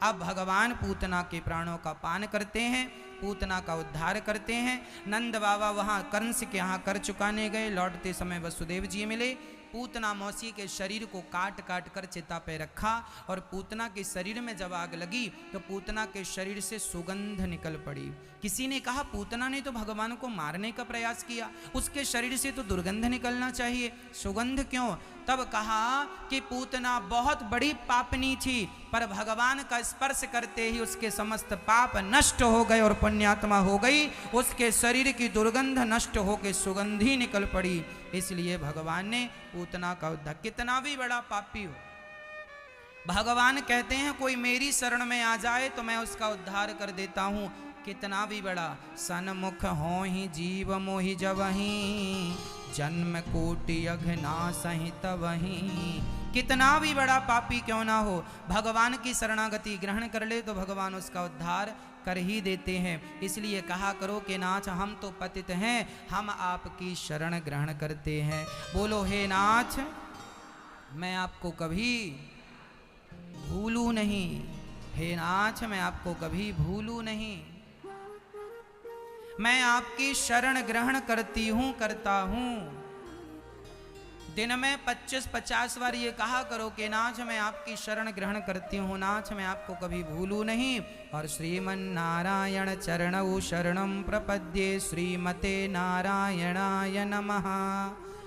अब भगवान पूतना के प्राणों का पान करते हैं, पूतना का उद्धार करते हैं। नंद बाबा वहाँ कंस के यहाँ कर चुकाने गए, लौटते समय वसुदेव जी मिले। पूतना मौसी के शरीर को काट काट कर चिता पे रखा और पूतना के शरीर में जब आग लगी तो पूतना के शरीर से सुगंध निकल पड़ी। किसी ने कहा पूतना ने तो भगवान को मारने का प्रयास किया, उसके शरीर से तो दुर्गंध निकलना चाहिए, सुगंध क्यों? तब कहा कि पूतना बहुत बड़ी पापनी थी, पर भगवान का स्पर्श करते ही उसके समस्त पाप नष्ट हो गए और पुण्यात्मा हो गई। उसके शरीर की दुर्गंध नष्ट होकर सुगंधी निकल पड़ी, इसलिए भगवान ने पूतना का उद्धार। कितना भी बड़ा पापी हो, भगवान कहते हैं कोई मेरी शरण में आ जाए तो मैं उसका उद्धार कर देता हूं। कितना भी बड़ा सन्मुख हो ही जीव मोहि जबहि, जन्म कोटि अघनासहि तबहि। कितना भी बड़ा पापी क्यों ना हो, भगवान की शरणागति ग्रहण कर ले तो भगवान उसका उद्धार कर ही देते हैं। इसलिए कहा करो कि नाथ हम तो पतित हैं, हम आपकी शरण ग्रहण करते हैं। बोलो हे नाथ मैं आपको कभी भूलू नहीं, हे नाथ मैं आपको कभी भूलू नहीं, मैं आपकी शरण ग्रहण करती हूं, करता हूं। दिन में 25-50 बार ये कहा करो कि नाथ मैं आपकी शरण ग्रहण करती हूँ, नाथ मैं आपको कभी भूलू नहीं। और श्रीमन नारायण चरणौ शरणम प्रपद्ये, श्रीमते नारायणाय नमः,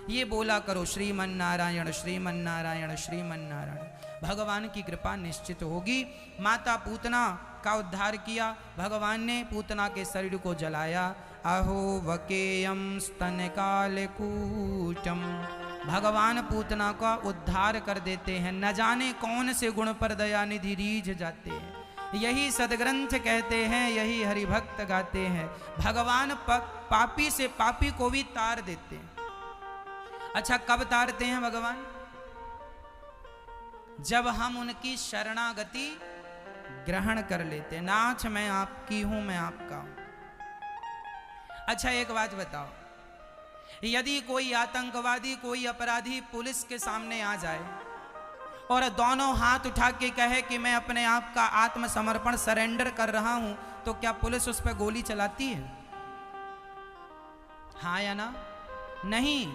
ये बोला करो श्रीमन नारायण श्रीमन नारायण श्रीमन नारायण। भगवान की कृपा निश्चित होगी। माता पूतना का उद्धार किया, भगवान ने पूतना के शरीर को जलाया। अहो वकेयम स्तन कालकूटम, भगवान पूतना का उद्धार कर देते हैं। न जाने कौन से गुण पर दयानिधि रीझ जाते हैं, यही सदग्रंथ कहते हैं, यही हरिभक्त गाते हैं। भगवान पापी से पापी को भी तार देते हैं। अच्छा कब तारते हैं भगवान? जब हम उनकी शरणागति ग्रहण कर लेते। नाथ मैं आपकी हूं, मैं आपका हूं। अच्छा एक बात बताओ, यदि कोई आतंकवादी कोई अपराधी पुलिस के सामने आ जाए और दोनों हाथ उठा के कहे कि मैं अपने आप का आत्मसमर्पण सरेंडर कर रहा हूं, तो क्या पुलिस उस पर गोली चलाती है? हाँ या ना? नहीं।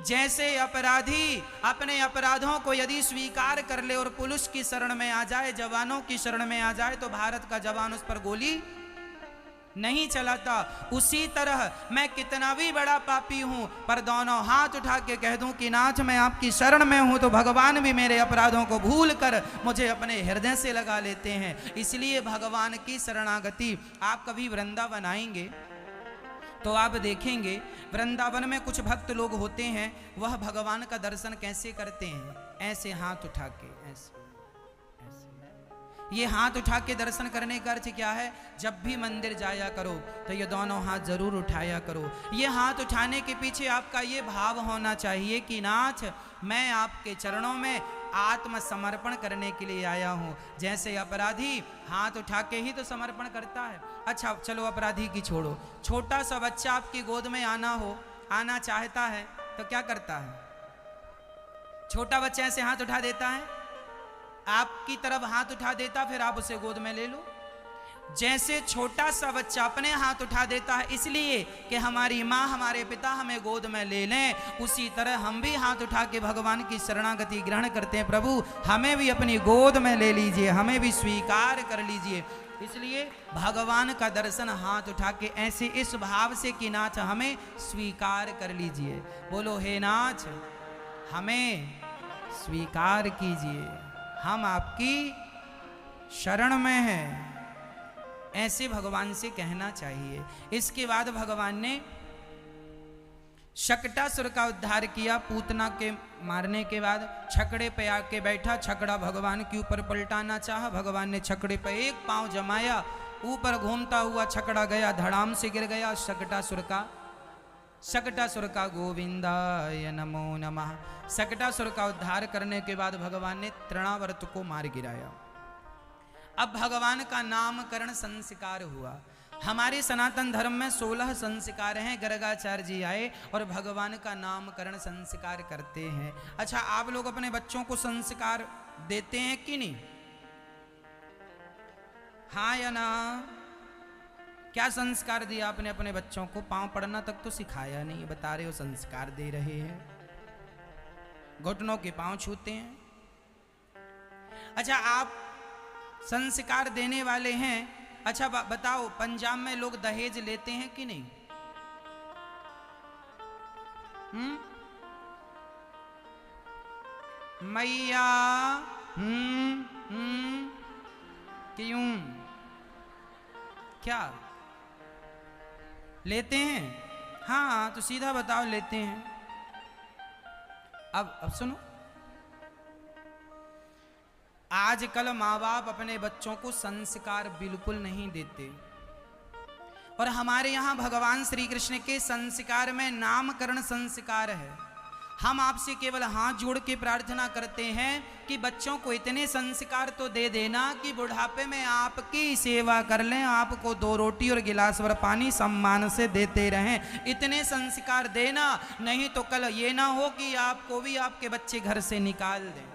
जैसे अपराधी अपने अपराधों को यदि स्वीकार कर ले और पुलिस की शरण में आ जाए, जवानों की शरण में आ जाए, तो भारत का जवान उस पर गोली नहीं चलाता। उसी तरह मैं कितना भी बड़ा पापी हूं, पर दोनों हाथ उठा के कह दूं कि नाथ मैं आपकी शरण में हूं, तो भगवान भी मेरे अपराधों को भूल कर मुझे अपने हृदय से लगा लेते हैं। इसलिए भगवान की शरणागति, आप कभी वृंदावन आएंगे तो आप देखेंगे वृंदावन में कुछ भक्त लोग होते हैं, वह भगवान का दर्शन कैसे करते हैं? ऐसे हाथ उठा के, ऐसे ये हाथ उठा के दर्शन करने का अर्थ क्या है? जब भी मंदिर जाया करो तो ये दोनों हाथ जरूर उठाया करो। ये हाथ उठाने के पीछे आपका ये भाव होना चाहिए कि नाथ मैं आपके चरणों में आत्मसमर्पण करने के लिए आया हूं। जैसे अपराधी हाथ उठा के ही तो समर्पण करता है। अच्छा चलो अपराधी की छोड़ो, छोटा सा बच्चा आपकी गोद में आना चाहता है तो क्या करता है? छोटा बच्चा ऐसे हाथ उठा देता है, आपकी तरफ हाथ उठा देता, फिर आप उसे गोद में ले लो। जैसे छोटा सा बच्चा अपने हाथ उठा देता है इसलिए कि हमारी माँ हमारे पिता हमें गोद में ले लें, उसी तरह हम भी हाथ उठा के भगवान की शरणागति ग्रहण करते हैं। प्रभु हमें भी अपनी गोद में ले लीजिए, हमें भी स्वीकार कर लीजिए। इसलिए भगवान का दर्शन हाथ उठा के ऐसे इस भाव से कि नाथ हमें स्वीकार कर लीजिए। बोलो हे नाथ हमें स्वीकार कीजिए, हम आपकी शरण में हैं, ऐसे भगवान से कहना चाहिए। इसके बाद भगवान ने शकटासुर का उद्धार किया। पूतना के मारने के बाद छकड़े पे आके बैठा, छकड़ा भगवान के ऊपर पलटाना चाहा, भगवान ने छकड़े पे एक पांव जमाया, ऊपर घूमता हुआ छकड़ा गया, धड़ाम से गिर गया शकटासुर का गोविंदाय नमो नमः। शकटासुर का उद्धार करने के बाद भगवान ने तृणावर्त को मार गिराया। अब भगवान का नामकरण संस्कार हुआ। हमारे सनातन धर्म में 16 संस्कार हैं। गर्गाचार्य जी आए और भगवान का नामकरण संस्कार करते हैं। अच्छा आप लोग अपने बच्चों को संस्कार देते हैं कि नहीं? हाँ या ना? क्या संस्कार दिया आपने अपने बच्चों को? पांव पड़ना तक तो सिखाया नहीं, बता रहे हो संस्कार दे रहे हैं, घुटनों के पांव छूते हैं। अच्छा, आप संस्कार देने वाले हैं। अच्छा बताओ, पंजाब में लोग दहेज लेते हैं कि नहीं? मैया क्यों? क्या लेते हैं? हाँ तो सीधा बताओ, लेते हैं। अब सुनो, आजकल माँ बाप अपने बच्चों को संस्कार बिल्कुल नहीं देते, और हमारे यहाँ भगवान श्री कृष्ण के संस्कार में नामकरण संस्कार है। हम आपसे केवल हाथ जोड़ के प्रार्थना करते हैं कि बच्चों को इतने संस्कार तो दे देना कि बुढ़ापे में आपकी सेवा कर लें, आपको 2 रोटी और गिलास भर पानी सम्मान से देते रहें। इतने संस्कार देना, नहीं तो कल ये ना हो कि आपको भी आपके बच्चे घर से निकाल दें।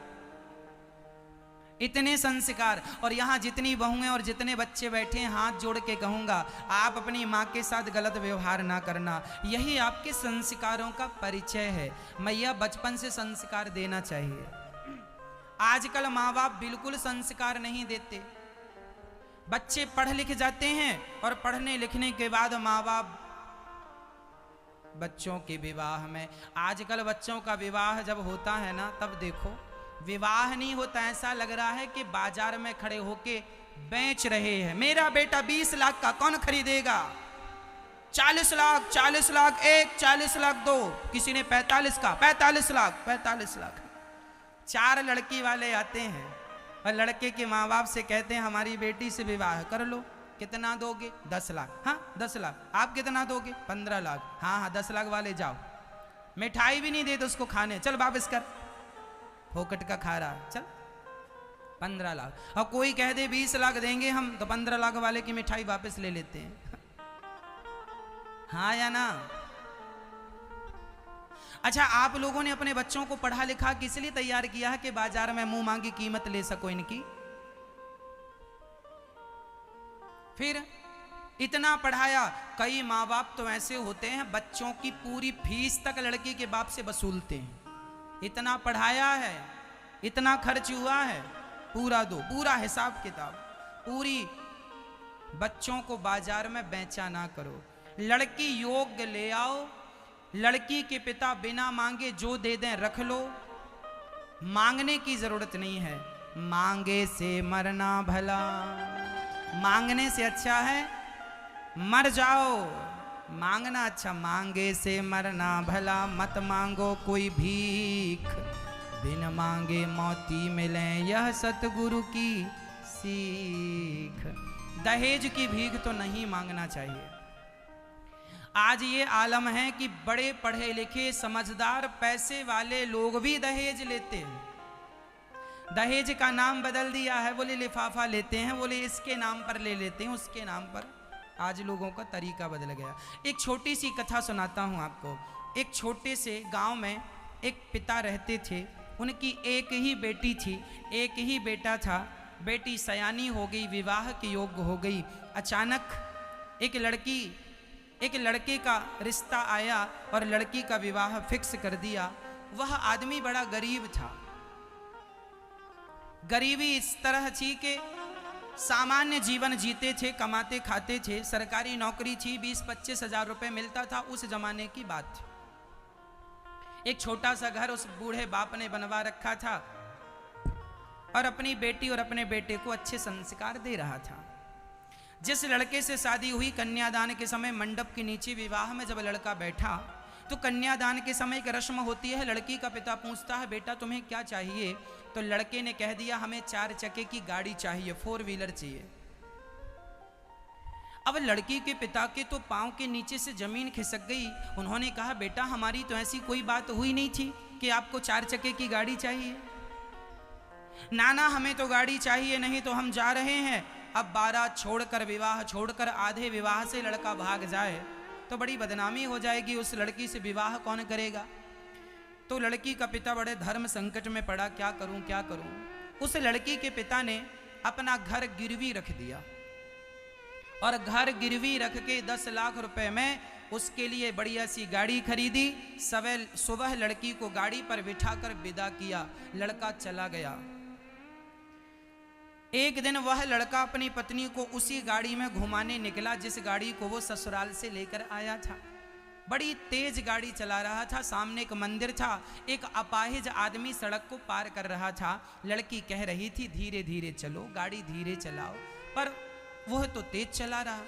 इतने संस्कार। और यहाँ जितनी बहुएं और जितने बच्चे बैठे हैं, हाथ जोड़ के कहूँगा, आप अपनी माँ के साथ गलत व्यवहार ना करना। यही आपके संस्कारों का परिचय है। मैया बचपन से संस्कार देना चाहिए। आजकल माँ बाप बिल्कुल संस्कार नहीं देते। बच्चे पढ़ लिख जाते हैं और पढ़ने लिखने के बाद माँ बाप बच्चों के विवाह में, आजकल बच्चों का विवाह जब होता है ना, तब देखो विवाह नहीं होता, ऐसा लग रहा है कि बाजार में खड़े होके बेच रहे हैं। मेरा बेटा 20 लाख का कौन खरीदेगा? 40 लाख, 40 लाख एक, 40 लाख दो, किसी ने 45 का, 45 लाख, 45 लाख। 4 लड़की वाले आते हैं और लड़के के माँ बाप से कहते हैं हमारी बेटी से विवाह कर लो। कितना दोगे? 10 लाख। हाँ 10 लाख। आप कितना दोगे? 15 लाख। हाँ 10 लाख वाले जाओ। मिठाई भी नहीं देते उसको खाने, चल वापस कर, फोकट का खा रहा, चल 15 लाख। और कोई कह दे 20 लाख देंगे हम, तो 15 लाख वाले की मिठाई वापस ले लेते हैं। हाँ या ना? अच्छा, आप लोगों ने अपने बच्चों को पढ़ा लिखा किस लिए तैयार किया है कि बाजार में मुंह मांगी कीमत ले सको इनकी? फिर इतना पढ़ाया। कई माँ बाप तो ऐसे होते हैं बच्चों की पूरी फीस तक लड़की के बाप से वसूलते हैं। इतना पढ़ाया है, इतना खर्च हुआ है, पूरा दो, पूरा हिसाब किताब। पूरी बच्चों को बाजार में बेचा ना करो। लड़की योग्य ले आओ, लड़की के पिता बिना मांगे जो दे दें रख लो, मांगने की जरूरत नहीं है। मांगे से मरना भला, मांगने से अच्छा है मर जाओ। मांगना अच्छा, मांगे से मरना भला, मत मांगो कोई भीख, बिन मांगे मोती मिले यह सतगुरु की सीख। दहेज की भीख तो नहीं मांगना चाहिए। आज ये आलम है कि बड़े पढ़े लिखे समझदार पैसे वाले लोग भी दहेज लेते हैं। दहेज का नाम बदल दिया है, बोले लिफाफा लेते हैं, बोले इसके नाम पर ले लेते हैं, उसके नाम पर। आज लोगों का तरीका बदल गया। एक छोटी सी कथा सुनाता हूँ आपको। एक छोटे से गांव में एक पिता रहते थे। उनकी एक ही बेटी थी, एक ही बेटा था। बेटी सयानी हो गई, विवाह के योग्य हो गई। अचानक एक लड़के का रिश्ता आया और लड़की का विवाह फिक्स कर दिया। वह आदमी बड़ा गरीब था। गरीबी इस तरह थी कि सामान्य जीवन जीते थे, कमाते खाते थे। सरकारी नौकरी थी, 20-25 हजार रुपए मिलता था, उस जमाने की बात थी। एक छोटा सा घर उस बूढ़े बाप ने बनवा रखा था और अपनी बेटी और अपने बेटे को अच्छे संस्कार दे रहा था। जिस लड़के से शादी हुई, कन्यादान के समय मंडप के नीचे विवाह में जब लड़का बैठा तो कन्यादान के समय एक रस्म होती है। लड़की का पिता पूछता है बेटा तुम्हें क्या चाहिए? तो लड़के ने कह दिया हमें 4 चक्के की गाड़ी चाहिए, 4 व्हीलर चाहिए। अब लड़की के पिता के तो पांव के नीचे से जमीन खिसक गई। उन्होंने कहा बेटा हमारी तो ऐसी कोई बात हुई नहीं थी कि आपको 4 चक्के की गाड़ी चाहिए। नाना हमें तो गाड़ी चाहिए नहीं तो हम जा रहे हैं। अब बारात छोड़कर, विवाह छोड़कर आधे विवाह से लड़का भाग जाए तो बड़ी बदनामी हो जाएगी, उस लड़की से विवाह कौन करेगा? तो लड़की का पिता बड़े धर्म संकट में पड़ा, क्या करूं क्या करूं। उस लड़की के पिता ने अपना घर गिरवी रख दिया। और घर गिरवी रख के 10 लाख रुपए में उसके लिए बढ़िया सी गाड़ी खरीदी। सुबह लड़की को गाड़ी पर बिठाकर विदा किया, लड़का चला गया। एक दिन वह लड़का अपनी पत्नी को उसी गाड़ी में घुमाने निकला जिस गाड़ी को वो ससुराल से लेकर आया था। बड़ी तेज गाड़ी चला रहा था। सामने एक मंदिर था, एक अपाहिज आदमी सड़क को पार कर रहा था। लड़की कह रही थी धीरे धीरे चलो, गाड़ी धीरे चलाओ, पर वह तो तेज चला रहा।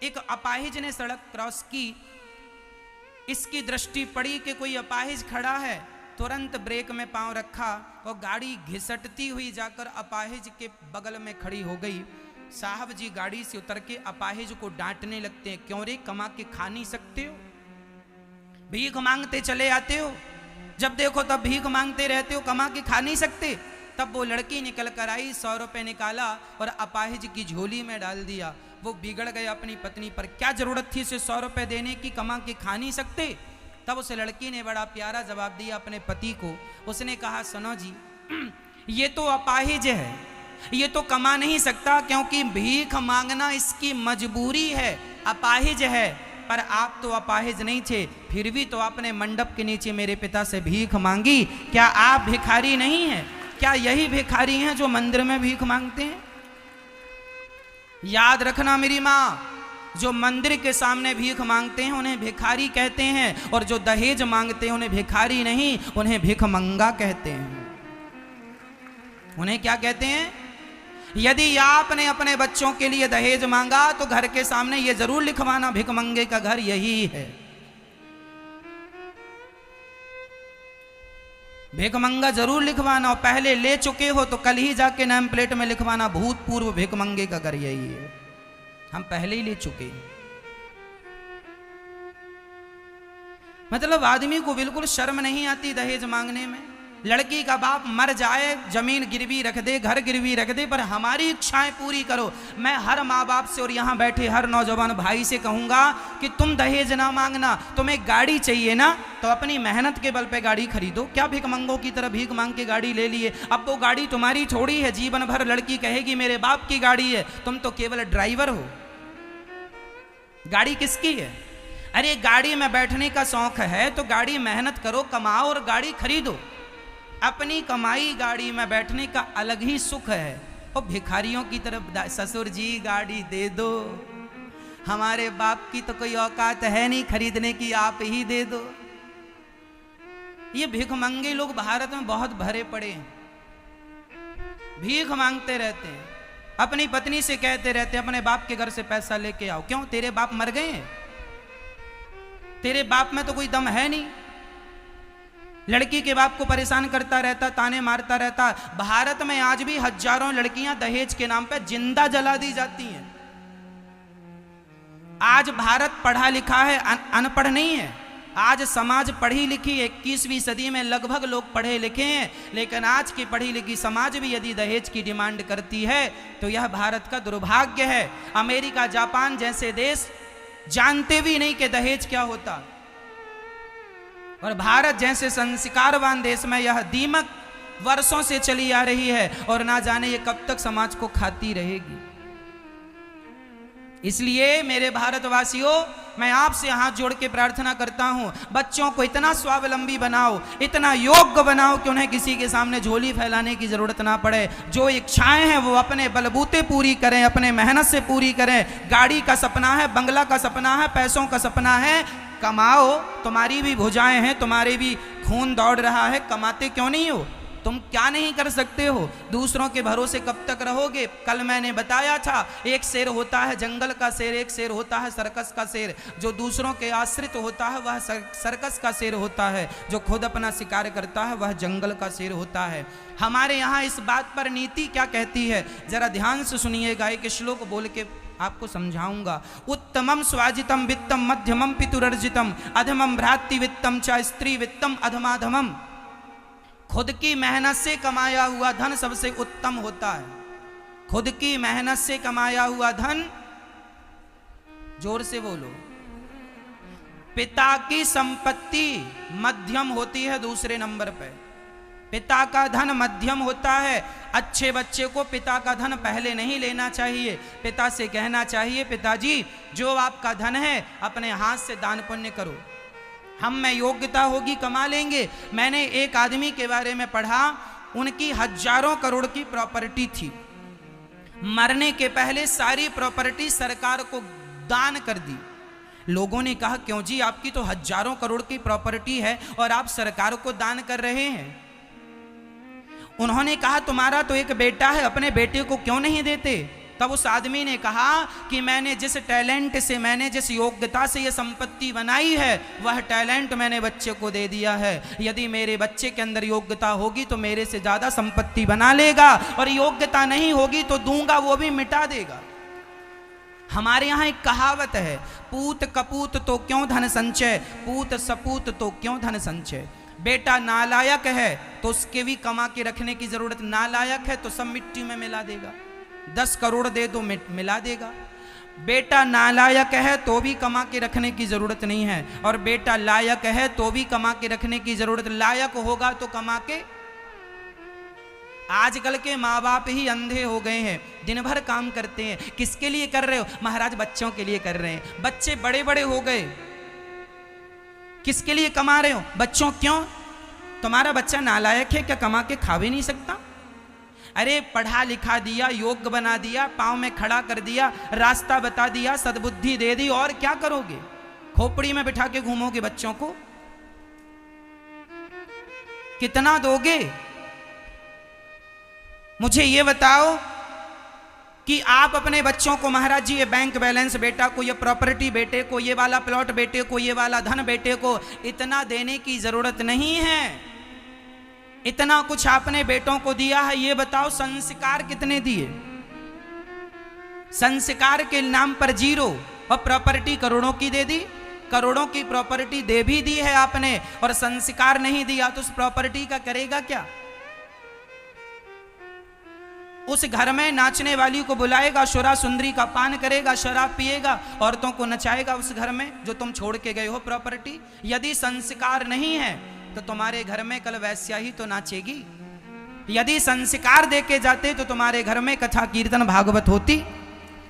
एक अपाहिज ने सड़क क्रॉस की, इसकी दृष्टि पड़ी कि कोई अपाहिज खड़ा है, तुरंत ब्रेक में पांव रखा और गाड़ी घिसटती हुई जाकर अपाहिज के बगल में खड़ी हो गई। साहब जी गाड़ी से उतर के अपाहिज को डांटने लगते हैं, क्यों रे, कमा के खा नहीं सकते हो, भीख मांगते चले आते हो, जब देखो तब भीख मांगते रहते हो, कमा के खा नहीं सकते। तब वो लड़की निकल कर आई, 100 रुपए निकाला और अपाहिज की झोली में डाल दिया। वो बिगड़ गए अपनी पत्नी पर, क्या जरूरत थी उसे 100 रुपए देने की, कमा के खा नहीं सकते। तब उस लड़की ने बड़ा प्यारा जवाब दिया अपने पति को। उसने कहा सुनो जी, ये तो अपाहिज है, ये तो कमा नहीं सकता क्योंकि भीख मांगना इसकी मजबूरी है, अपाहिज है। पर आप तो अपाहिज नहीं थे, फिर भी तो आपने मंडप के नीचे मेरे पिता से भीख मांगी। क्या आप भिखारी नहीं हैं? क्या यही भिखारी हैं जो मंदिर में भीख मांगते हैं? याद रखना मेरी माँ, जो मंदिर के सामने भीख मांगते हैं उन्हें भिखारी कहते हैं, और जो दहेज मांगते हैं उन्हें भिखारी नहीं, उन्हें भिखमंगा कहते हैं। उन्हें क्या कहते हैं? यदि आपने अपने बच्चों के लिए दहेज मांगा तो घर के सामने ये जरूर लिखवाना भिखमंगे का घर यही है। भिखमंगा जरूर लिखवाना, और पहले ले चुके हो तो कल ही जाके नेम प्लेट में लिखवाना भूतपूर्व भिखमंगे का घर यही है। हम पहले ही ले चुके। मतलब आदमी को बिल्कुल शर्म नहीं आती दहेज मांगने में। लड़की का बाप मर जाए, जमीन गिरवी रख दे, घर गिरवी रख दे, पर हमारी इच्छाएं पूरी करो। मैं हर माँ बाप से और यहाँ बैठे हर नौजवान भाई से कहूंगा कि तुम दहेज ना मांगना। तुम्हें गाड़ी चाहिए ना तो अपनी मेहनत के बल पे गाड़ी खरीदो। क्या भिखमंगों की तरह भीख मांग के गाड़ी ले लिए? अब वो गाड़ी तुम्हारी थोड़ी है, जीवन भर लड़की कहेगी मेरे बाप की गाड़ी है, तुम तो केवल ड्राइवर हो। गाड़ी किसकी है? अरे गाड़ी में बैठने का शौक है तो गाड़ी मेहनत करो, कमाओ और गाड़ी खरीदो। अपनी कमाई गाड़ी में बैठने का अलग ही सुख है। और भिखारियों की तरफ ससुर जी गाड़ी दे दो, हमारे बाप की तो कोई औकात है नहीं खरीदने की, आप ही दे दो। ये भिखमंगे लोग भारत में बहुत भरे पड़े हैं, भीख मांगते रहते हैं, अपनी पत्नी से कहते रहते हैं अपने बाप के घर से पैसा लेके आओ। क्यों? तेरे बाप मर गए हैं, तेरे बाप में तो कोई दम है नहीं। लड़की के बाप को परेशान करता रहता, ताने मारता रहता। भारत में आज भी हजारों लड़कियां दहेज के नाम पे जिंदा जला दी जाती हैं। आज भारत पढ़ा लिखा है, अनपढ़ नहीं है। आज समाज पढ़ी लिखी, 21वीं सदी में लगभग लोग पढ़े लिखे हैं, लेकिन आज की पढ़ी लिखी समाज भी यदि दहेज की डिमांड करती है तो यह भारत का दुर्भाग्य है। अमेरिका, जापान जैसे देश जानते भी नहीं कि दहेज क्या होता, और भारत जैसे संस्कारवान देश में यह दीमक वर्षों से चली आ रही है और ना जाने ये कब तक समाज को खाती रहेगी। इसलिए मेरे भारतवासियों, मैं आपसे हाथ जोड़ के प्रार्थना करता हूं, बच्चों को इतना स्वावलंबी बनाओ, इतना योग्य बनाओ कि उन्हें किसी के सामने झोली फैलाने की जरूरत ना पड़े। जो इच्छाएं हैं वो अपने बलबूते पूरी करें, अपने मेहनत से पूरी करें। गाड़ी का सपना है, बंगला का सपना है, पैसों का सपना है, कमाओ। तुम्हारी भी भुजाएं हैं, तुम्हारे भी खून दौड़ रहा है, कमाते क्यों नहीं हो? तुम क्या नहीं कर सकते हो? दूसरों के भरोसे कब तक रहोगे? कल मैंने बताया था, एक शेर होता है जंगल का शेर, एक शेर होता है सर्कस का शेर। जो दूसरों के आश्रित होता है वह सर्कस का शेर होता है, जो खुद अपना शिकार करता है वह जंगल का शेर होता है। हमारे यहाँ इस बात पर नीति क्या कहती है, जरा ध्यान से सुनिएगा। एक श्लोक बोल के आपको समझाऊंगा। उत्तमम स्वाजितम वित्तम मध्यमम पितुरर्जितम अधमम भ्रातृ वित्तम च स्त्री वित्तम अधमाधमम। खुद की मेहनत से कमाया हुआ धन सबसे उत्तम होता है। खुद की मेहनत से कमाया हुआ धन, जोर से बोलो, पिता की संपत्ति मध्यम होती है दूसरे नंबर पे। पिता का धन मध्यम होता है। अच्छे बच्चे को पिता का धन पहले नहीं लेना चाहिए। पिता से कहना चाहिए, पिताजी जो आपका धन है अपने हाथ से दान पुण्य करो, हम में योग्यता होगी कमा लेंगे। मैंने एक आदमी के बारे में पढ़ा, उनकी हजारों करोड़ की प्रॉपर्टी थी, मरने के पहले सारी प्रॉपर्टी सरकार को दान कर दी। लोगों ने कहा, क्यों जी, आपकी तो हजारों करोड़ की प्रॉपर्टी है और आप सरकार को दान कर रहे हैं। उन्होंने कहा, तुम्हारा तो एक बेटा है, अपने बेटे को क्यों नहीं देते? तब उस आदमी ने कहा कि मैंने जिस टैलेंट से, मैंने जिस योग्यता से ये संपत्ति बनाई है, वह टैलेंट मैंने बच्चे को दे दिया है। यदि मेरे बच्चे के अंदर योग्यता होगी तो मेरे से ज्यादा संपत्ति बना लेगा, और योग्यता नहीं होगी तो दूंगा वो भी मिटा देगा। हमारे यहाँ एक कहावत है, पूत कपूत तो क्यों धन संचय, पूत सपूत तो क्यों धन संचय। बेटा नालायक है तो उसके भी कमा के रखने की जरूरत, नालायक है तो सब मिट्टी में मिला देगा, 10 करोड़ दे दो मिला देगा। बेटा नालायक है तो भी कमा के रखने की जरूरत नहीं है, और बेटा लायक है तो भी कमा के रखने की जरूरत, लायक होगा तो कमा के। आजकल के माँ बाप ही अंधे हो गए हैं, दिन भर काम करते हैं। किसके लिए कर रहे हो? महाराज बच्चों के लिए कर रहे हैं। बच्चे बड़े बड़े हो गए, किसके लिए कमा रहे हो? बच्चों। क्यों? तुम्हारा बच्चा नालायक है क्या, कमा के खा भी नहीं सकता? अरे पढ़ा लिखा दिया, योग्य बना दिया, पांव में खड़ा कर दिया, रास्ता बता दिया, सद्बुद्धि दे दी, और क्या करोगे? खोपड़ी में बिठा के घूमोगे बच्चों को? कितना दोगे? मुझे ये बताओ कि आप अपने बच्चों को, महाराज जी ये बैंक बैलेंस बेटा को, ये प्रॉपर्टी बेटे को, ये वाला प्लॉट बेटे को, ये वाला धन बेटे को, इतना देने की जरूरत नहीं है। इतना कुछ आपने बेटों को दिया है, ये बताओ संस्कार कितने दिए? संस्कार के नाम पर 0, और प्रॉपर्टी करोड़ों की दे दी। करोड़ों की प्रॉपर्टी दे भी दी है आपने, और संस्कार नहीं दिया तो उस प्रॉपर्टी का करेगा क्या? उस घर में नाचने वाली को बुलाएगा, शुरा सुंदरी का पान करेगा, शराब पिएगा, औरतों को नचाएगा उस घर में जो तुम छोड़ के गए हो प्रॉपर्टी। यदि संस्कार नहीं है तो तुम्हारे घर में कल वैश्या ही तो नाचेगी। यदि संस्कार देके जाते तो तुम्हारे घर में कथा कीर्तन भागवत होती,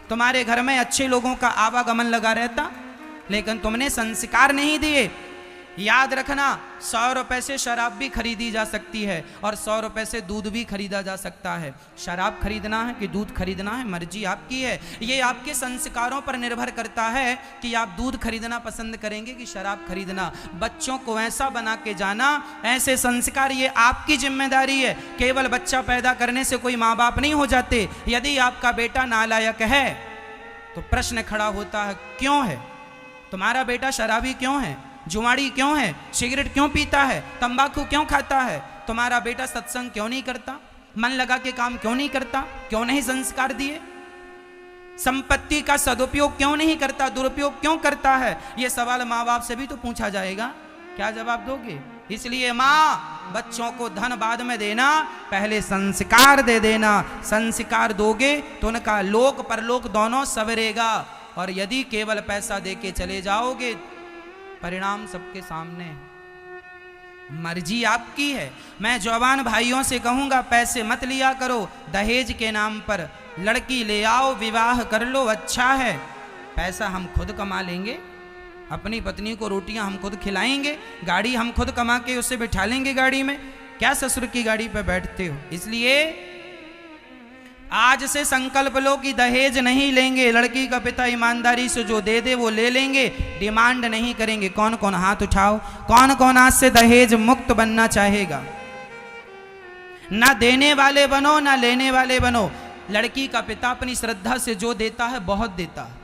तुम्हारे घर में अच्छे लोगों का आवागमन लगा रहता, लेकिन तुमने संस्कार नहीं दिए। याद रखना, 100 रुपए से शराब भी खरीदी जा सकती है, और 100 रुपए से दूध भी खरीदा जा सकता है। शराब खरीदना है कि दूध खरीदना है, मर्जी आपकी है। ये आपके संस्कारों पर निर्भर करता है कि आप दूध खरीदना पसंद करेंगे कि शराब खरीदना। बच्चों को ऐसा बना के जाना, ऐसे संस्कार, ये आपकी जिम्मेदारी है। केवल बच्चा पैदा करने से कोई माँ बाप नहीं हो जाते। यदि आपका बेटा नालायक है तो प्रश्न खड़ा होता है, क्यों है? तुम्हारा बेटा शराबी क्यों है, जुआड़ी क्यों है, सिगरेट क्यों पीता है, तंबाकू क्यों खाता है? तुम्हारा बेटा सत्संग क्यों नहीं करता, मन लगा के काम क्यों नहीं करता? क्यों नहीं संस्कार दिए? संपत्ति का सदुपयोग क्यों नहीं करता, दुरुपयोग क्यों करता है? ये सवाल माँ बाप से भी तो पूछा जाएगा। क्या जवाब दोगे? इसलिए माँ, बच्चों को धन बाद में देना, पहले संस्कार दे देना। संस्कार दोगे तो उनका लोक परलोक दोनों सवरेगा, और यदि केवल पैसा देके चले जाओगे, परिणाम सबके सामने है। मर्जी आपकी है। मैं जवान भाइयों से कहूंगा, पैसे मत लिया करो दहेज के नाम पर। लड़की ले आओ, विवाह कर लो, अच्छा है। पैसा हम खुद कमा लेंगे, अपनी पत्नी को रोटियां हम खुद खिलाएंगे, गाड़ी हम खुद कमा के उसे बिठा लेंगे गाड़ी में। क्या ससुर की गाड़ी पर बैठते हो? इसलिए आज से संकल्प लो कि दहेज नहीं लेंगे। लड़की का पिता ईमानदारी से जो दे दे वो ले लेंगे, डिमांड नहीं करेंगे। कौन कौन हाथ उठाओ, कौन कौन आज से दहेज मुक्त बनना चाहेगा? ना देने वाले बनो, ना लेने वाले बनो। लड़की का पिता अपनी श्रद्धा से जो देता है बहुत देता है।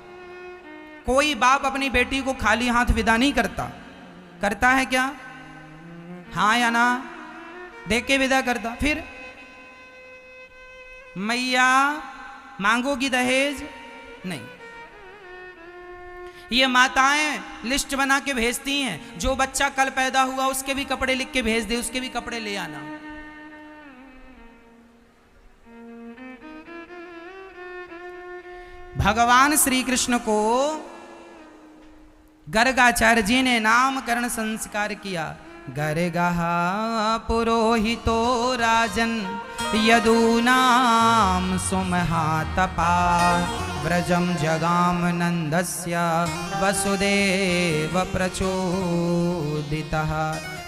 कोई बाप अपनी बेटी को खाली हाथ विदा नहीं करता। करता है क्या? हाँ या ना? दे के विदा करता। फिर मैया मांगोगी दहेज? नहीं। ये माताएं लिस्ट बना के भेजती हैं, जो बच्चा कल पैदा हुआ उसके भी कपड़े लिख के भेज दे, उसके भी कपड़े ले आना। भगवान श्री कृष्ण को गर्गाचार्य जी ने नामकरण संस्कार किया। गर्गः पुरोहितो राजन् यदूनां सुमहातपा व्रजं जगाम नंदस्य वसुदेव प्रचोदितः।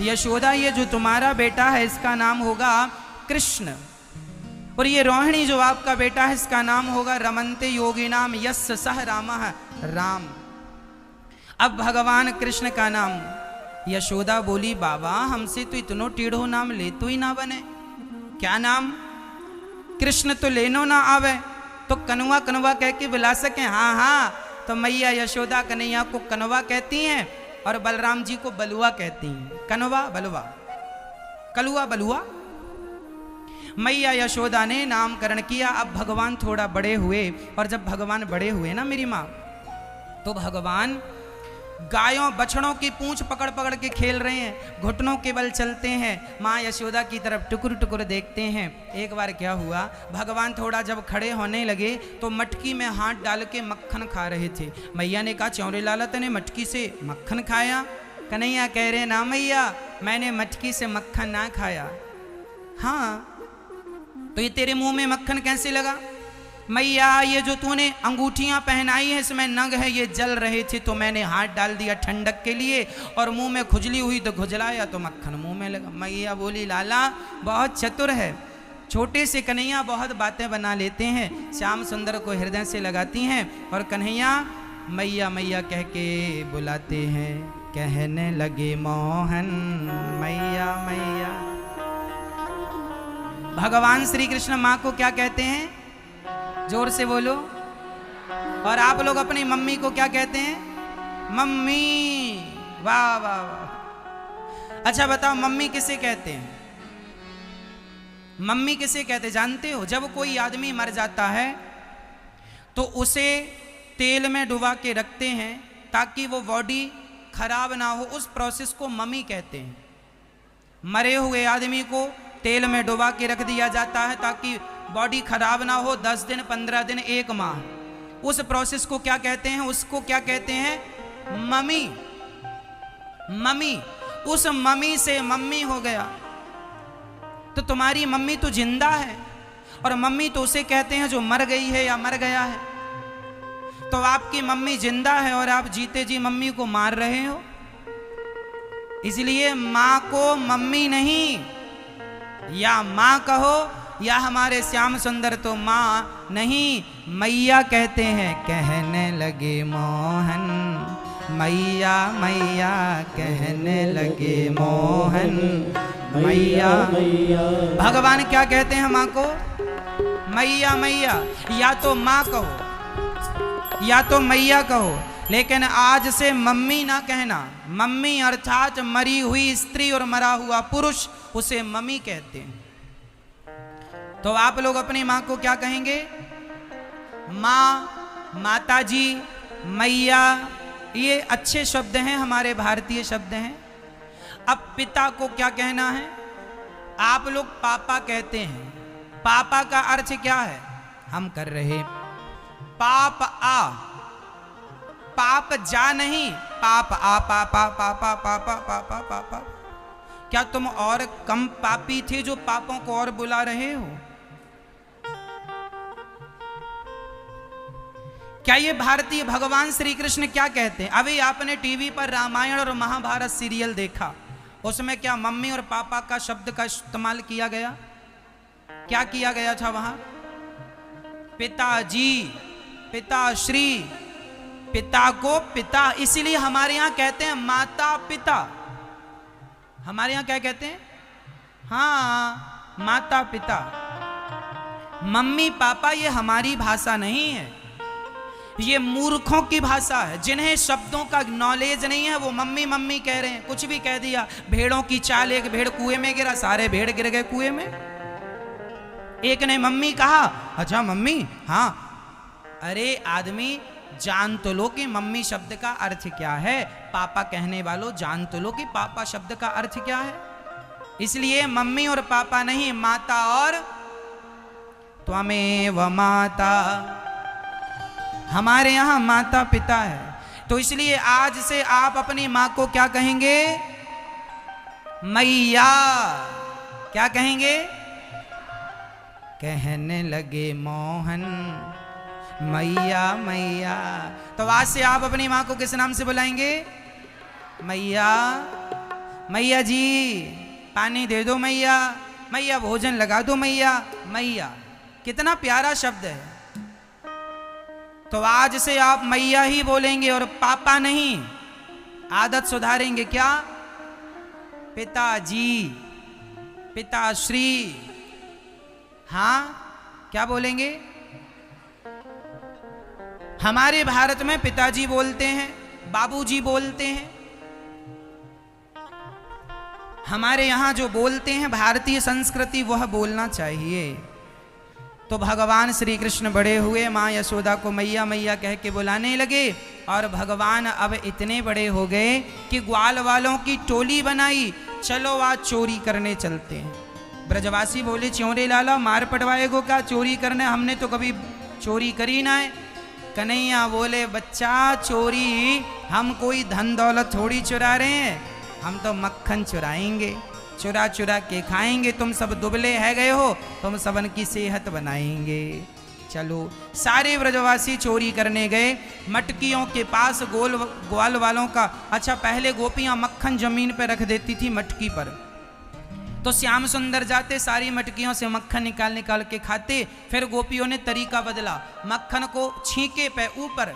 यशोदा, ये जो तुम्हारा बेटा है इसका नाम होगा कृष्ण, और ये रोहिणी जो आपका बेटा है इसका नाम होगा रमन्ते योगिनाम यस्य सह रामः राम। अब भगवान कृष्ण का नाम। यशोदा बोली, बाबा हमसे तो इतनो टेढ़ो नाम ले तो ही ना बने, क्या नाम? कृष्ण तो लेनो ना आवे, तो कनवा कनवा कह के बुला सके। हाँ हाँ, तो मैया यशोदा कन्हैया को कनवा कहती हैं और बलराम जी को बलुआ कहती हैं। कनवा बलुआ, कलुआ बलुआ। मैया यशोदा ने नामकरण किया। अब भगवान थोड़ा बड़े हुए, और जब भगवान बड़े हुए ना मेरी माँ, तो भगवान गायों बछड़ों की पूंछ पकड़ पकड़ के खेल रहे हैं, घुटनों के बल चलते हैं, माँ यशोदा की तरफ टुकुर टुकुर देखते हैं। एक बार क्या हुआ, भगवान थोड़ा जब खड़े होने लगे तो मटकी में हाथ डाल के मक्खन खा रहे थे। मैया ने कहा, चौरे लाला तने मटकी से मक्खन खाया? कन्हैया कह रहे, ना मैया, मैंने मटकी से मक्खन ना खाया। हाँ, तो ये तेरे मुंह में मक्खन कैसे लगा? मैया, ये जो तूने अंगूठियां पहनाई है इसमें नग है, ये जल रहे थे तो मैंने हाथ डाल दिया ठंडक के लिए, और मुंह में खुजली हुई तो खुजलाया तो मक्खन मुंह में लगा। मैया बोली, लाला बहुत चतुर है, छोटे से कन्हैया बहुत बातें बना लेते हैं, श्याम सुंदर को हृदय से लगाती हैं, और कन्हैया मैया मैया कह के बुलाते हैं। कहने लगे मोहन मैया मैया। भगवान श्री कृष्ण माँ को क्या कहते हैं? जोर से बोलो। और आप लोग अपनी मम्मी को क्या कहते हैं? मम्मी। वाह वाह वाह। अच्छा बताओ, मम्मी किसे कहते हैं? मम्मी किसे कहते जानते हो? जब कोई आदमी मर जाता है तो उसे तेल में डुबा के रखते हैं ताकि वो बॉडी खराब ना हो, उस प्रोसेस को मम्मी कहते हैं। मरे हुए आदमी को तेल में डुबा के रख दिया जाता है ताकि बॉडी खराब ना हो, 10 दिन 15 दिन 1 माह, उस प्रोसेस को क्या कहते हैं? उसको क्या कहते हैं? मम्मी। मम्मी, उस मम्मी से मम्मी हो गया। तो तुम्हारी मम्मी तो जिंदा है, और मम्मी तो उसे कहते हैं जो मर गई है या मर गया है। तो आपकी मम्मी जिंदा है और आप जीते जी मम्मी को मार रहे हो, इसलिए माँ को मम्मी नहीं, या माँ कहो या हमारे श्याम सुंदर तो माँ नहीं, मैया कहते हैं। कहने लगे मोहन मैया मैया, कहने लगे मोहन मैया मैया। भगवान क्या कहते हैं माँ को? मैया मैया। या तो माँ कहो या तो मैया कहो, लेकिन आज से मम्मी ना कहना। मम्मी अर्थात मरी हुई स्त्री और मरा हुआ पुरुष, उसे मम्मी कहते हैं। तो आप लोग अपनी माँ को क्या कहेंगे? माँ, माताजी, मैया, ये अच्छे शब्द हैं, हमारे भारतीय शब्द हैं। अब पिता को क्या कहना है? आप लोग पापा कहते हैं। पापा का अर्थ क्या है? हम कर रहे पाप आ, पाप जा नहीं, पाप आ, पापा पापा पापा पापा पापा। क्या तुम और कम पापी थे जो पापों को और बुला रहे हो? क्या ये भारतीय भगवान श्री कृष्ण क्या कहते हैं? अभी आपने टीवी पर रामायण और महाभारत सीरियल देखा, उसमें क्या मम्मी और पापा का शब्द का इस्तेमाल किया गया? क्या किया गया था वहां? पिताजी, पिताश्री, पिता को पिता। इसीलिए हमारे यहां कहते हैं माता पिता। हमारे यहां क्या कहते हैं? हाँ, माता पिता। मम्मी पापा ये हमारी भाषा नहीं है, ये मूर्खों की भाषा है। जिन्हें शब्दों का नॉलेज नहीं है वो मम्मी मम्मी कह रहे हैं, कुछ भी कह दिया। भेड़ों की चाल, एक भेड़ कुएं में गिरा, सारे भेड़ गिर गए कुएं में। एक ने मम्मी कहा, अच्छा मम्मी, हाँ। अरे आदमी, जान तो लो कि मम्मी शब्द का अर्थ क्या है। पापा कहने वालों, जान तो लो कि पापा शब्द का अर्थ क्या है। इसलिए मम्मी और पापा नहीं, माता और त्वमेव माता। हमारे यहां माता पिता है। तो इसलिए आज से आप अपनी मां को क्या कहेंगे? मैया। क्या कहेंगे? कहने लगे मोहन मैया मैया। तो आज से आप अपनी माँ को किस नाम से बुलाएंगे? मैया। मैया जी पानी दे दो मैया, मैया भोजन लगा दो मैया। मैया कितना प्यारा शब्द है। तो आज से आप मैया ही बोलेंगे और पापा नहीं। आदत सुधारेंगे। क्या? पिताजी, पिताश्री। हाँ, क्या बोलेंगे? हमारे भारत में पिताजी बोलते हैं, बाबूजी बोलते हैं। हमारे यहाँ जो बोलते हैं भारतीय संस्कृति वह बोलना चाहिए। तो भगवान श्री कृष्ण बड़े हुए, माँ यशोदा को मैया मैया कह के बुलाने लगे। और भगवान अब इतने बड़े हो गए कि ग्वाल वालों की टोली बनाई, चलो आज चोरी करने चलते हैं। ब्रजवासी बोले, च्योरे लाला मार पटवाएगो क्या चोरी करने? हमने तो कभी चोरी करी ना है। कन्हैया बोले, बच्चा चोरी हम कोई धन दौलत थोड़ी चुरा रहे हैं, हम तो मक्खन चुराएंगे, चुरा चुरा के खाएंगे। तुम सब दुबले है गए हो, तुम सबन की सेहत बनाएंगे। चलो सारे ब्रजवासी चोरी करने गए। मटकियों के पास ग्वाल वालों का, अच्छा पहले गोपियां मक्खन जमीन पर रख देती थी मटकी पर, तो श्याम सुंदर जाते सारी मटकियों से मक्खन निकाल निकाल के खाते। फिर गोपियों ने तरीका बदला, मक्खन को छींके पे ऊपर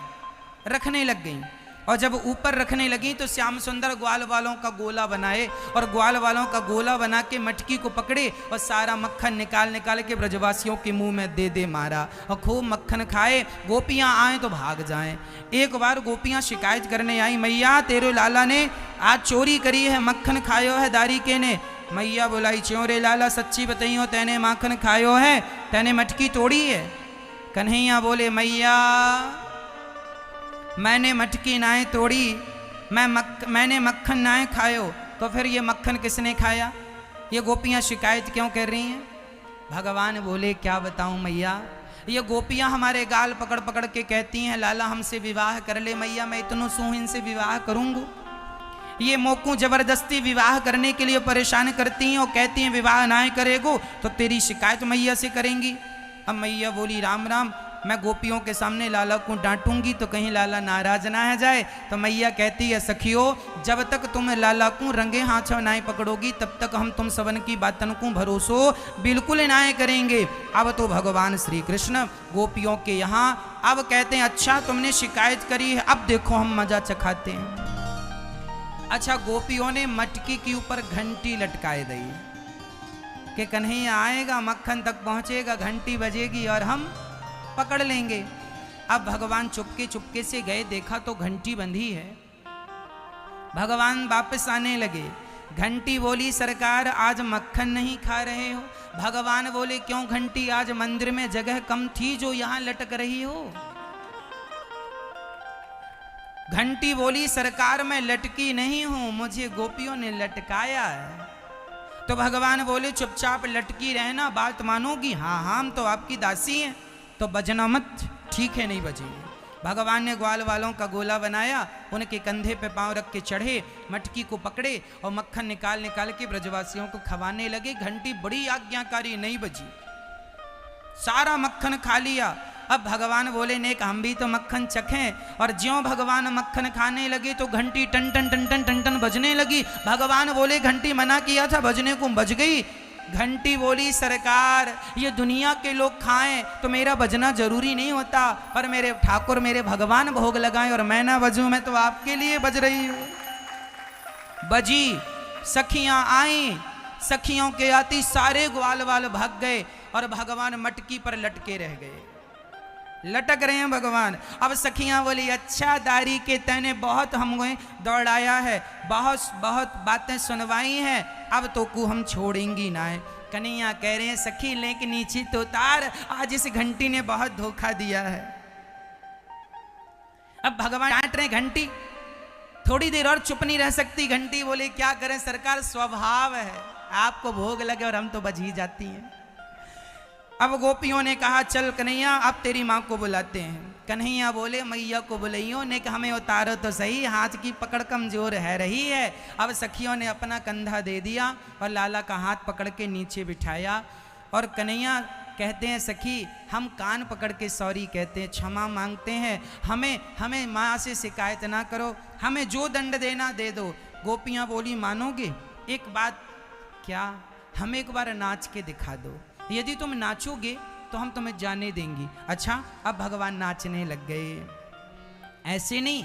रखने लग गई। और जब ऊपर रखने लगी तो श्याम सुंदर ग्वाल वालों का गोला बनाए और ग्वाल वालों का गोला बना के मटकी को पकड़े और सारा मक्खन निकाल निकाल के ब्रजवासियों के मुंह में दे दे मारा और खूब मक्खन खाए। गोपियां आए तो भाग जाएं। एक बार गोपियां शिकायत करने आई, मैया तेरे लाला ने आज चोरी करी है, मक्खन खायो है दारी के ने। मैया बोलाई, च्योरे लाला सच्ची बताइयो, तेने माखन खायो है, तेने मटकी तोड़ी है? कन्हैया बोले, मैया मैंने मटकी नाए तोड़ी, मैंने मक्खन नाए खायो, तो फिर ये मक्खन किसने खाया? ये गोपियां शिकायत क्यों कर रही हैं? भगवान बोले, क्या बताऊं मैया, ये गोपियां हमारे गाल पकड़ पकड़ के कहती हैं, लाला हमसे विवाह कर ले। मैया मैं इतनों सुहिन से विवाह करूंगू? ये मोकू जबरदस्ती विवाह करने के लिए परेशान करती हैं और कहती हैं विवाह ना करेगो तो तेरी शिकायत मैया से करेंगी। अब मैया बोली, राम राम, मैं गोपियों के सामने लाला को डांटूंगी तो कहीं लाला नाराज ना है जाए। तो मैया कहती है, सखियो जब तक तुम लाला को रंगे हाथों ना पकड़ोगी तब तक हम तुम सबन की बातन को भरोसो बिल्कुल ना करेंगे। अब तो भगवान श्री कृष्ण गोपियों के यहाँ अब कहते हैं, अच्छा तुमने शिकायत करी है, अब देखो हम मजा चखाते हैं। अच्छा गोपियों ने मटकी के ऊपर घंटी लटकाए दी कि कन्हैया आएगा, मक्खन तक पहुंचेगा, घंटी बजेगी और हम पकड़ लेंगे। अब भगवान चुपके चुपके से गए, देखा तो घंटी बंधी है। भगवान वापस आने लगे, घंटी बोली, सरकार आज मक्खन नहीं खा रहे हो? भगवान बोले, क्यों घंटी, आज मंदिर में जगह कम थी जो यहां लटक रही हो? घंटी बोली, सरकार मैं लटकी नहीं हूं, मुझे गोपियों ने लटकाया है। तो भगवान बोले, चुपचाप लटकी रहना, बात मानोगी? हाँ हाँ हम तो आपकी दासी हैं। तो बजना मत, ठीक है नहीं बजेंगे। भगवान ने ग्वाल वालों का गोला बनाया, उनके कंधे पे पांव रख के चढ़े, मटकी को पकड़े और मक्खन निकाल निकाल के ब्रजवासियों को खवाने लगे। घंटी बड़ी आज्ञाकारी नहीं बजी, सारा मक्खन खा लिया। अब भगवान बोले, नेक हम भी तो मक्खन चखें। और ज्यों भगवान मक्खन खाने लगे तो घंटी टन टन टन टन टन टन बजने लगी। भगवान बोले, घंटी मना किया था, बजने को बज गई। घंटी बोली, सरकार ये दुनिया के लोग खाएं तो मेरा बजना जरूरी नहीं होता, पर मेरे ठाकुर मेरे भगवान भोग लगाएं और मैं ना बजूं, मैं तो आपके लिए बज रही हूं। बजी, सखियां आई, सखियों के आती सारे ग्वाल वाल भाग गए और भगवान मटकी पर लटके रह गए, लटक रहे हैं भगवान। अब सखियां बोली, अच्छा दारी के तैने बहुत हमें दौड़ाया है, बहुत बहुत बातें सुनवाई हैं, अब तो को हम छोड़ेंगी ना है। कन्हैया कह रहे हैं, सखी लेके नीचे तो उतार, आज इस घंटी ने बहुत धोखा दिया है। अब भगवान डांट रहे, घंटी थोड़ी देर और चुप नहीं रह सकती। घंटी बोले, क्या करें सरकार, स्वभाव है, आपको भोग लगे और हम तो बज ही जाती हैं। अब गोपियों ने कहा, चल कन्हैया अब तेरी माँ को बुलाते हैं। कन्हैया बोले मैया को बुलैयो ने कि हमें उतारो तो सही, हाथ की पकड़ कमजोर है रही है। अब सखियों ने अपना कंधा दे दिया और लाला का हाथ पकड़ के नीचे बिठाया। और कन्हैया कहते हैं सखी हम कान पकड़ के सॉरी कहते हैं, क्षमा मांगते हैं, हमें माँ से शिकायत ना करो, हमें जो दंड देना दे दो। गोपियाँ बोली मानोगे? एक बात, क्या? हमें एक बार नाच के दिखा दो, यदि तुम नाचोगे तो हम तुम्हें जाने देंगी। अच्छा, अब भगवान नाचने लग गए। ऐसे नहीं,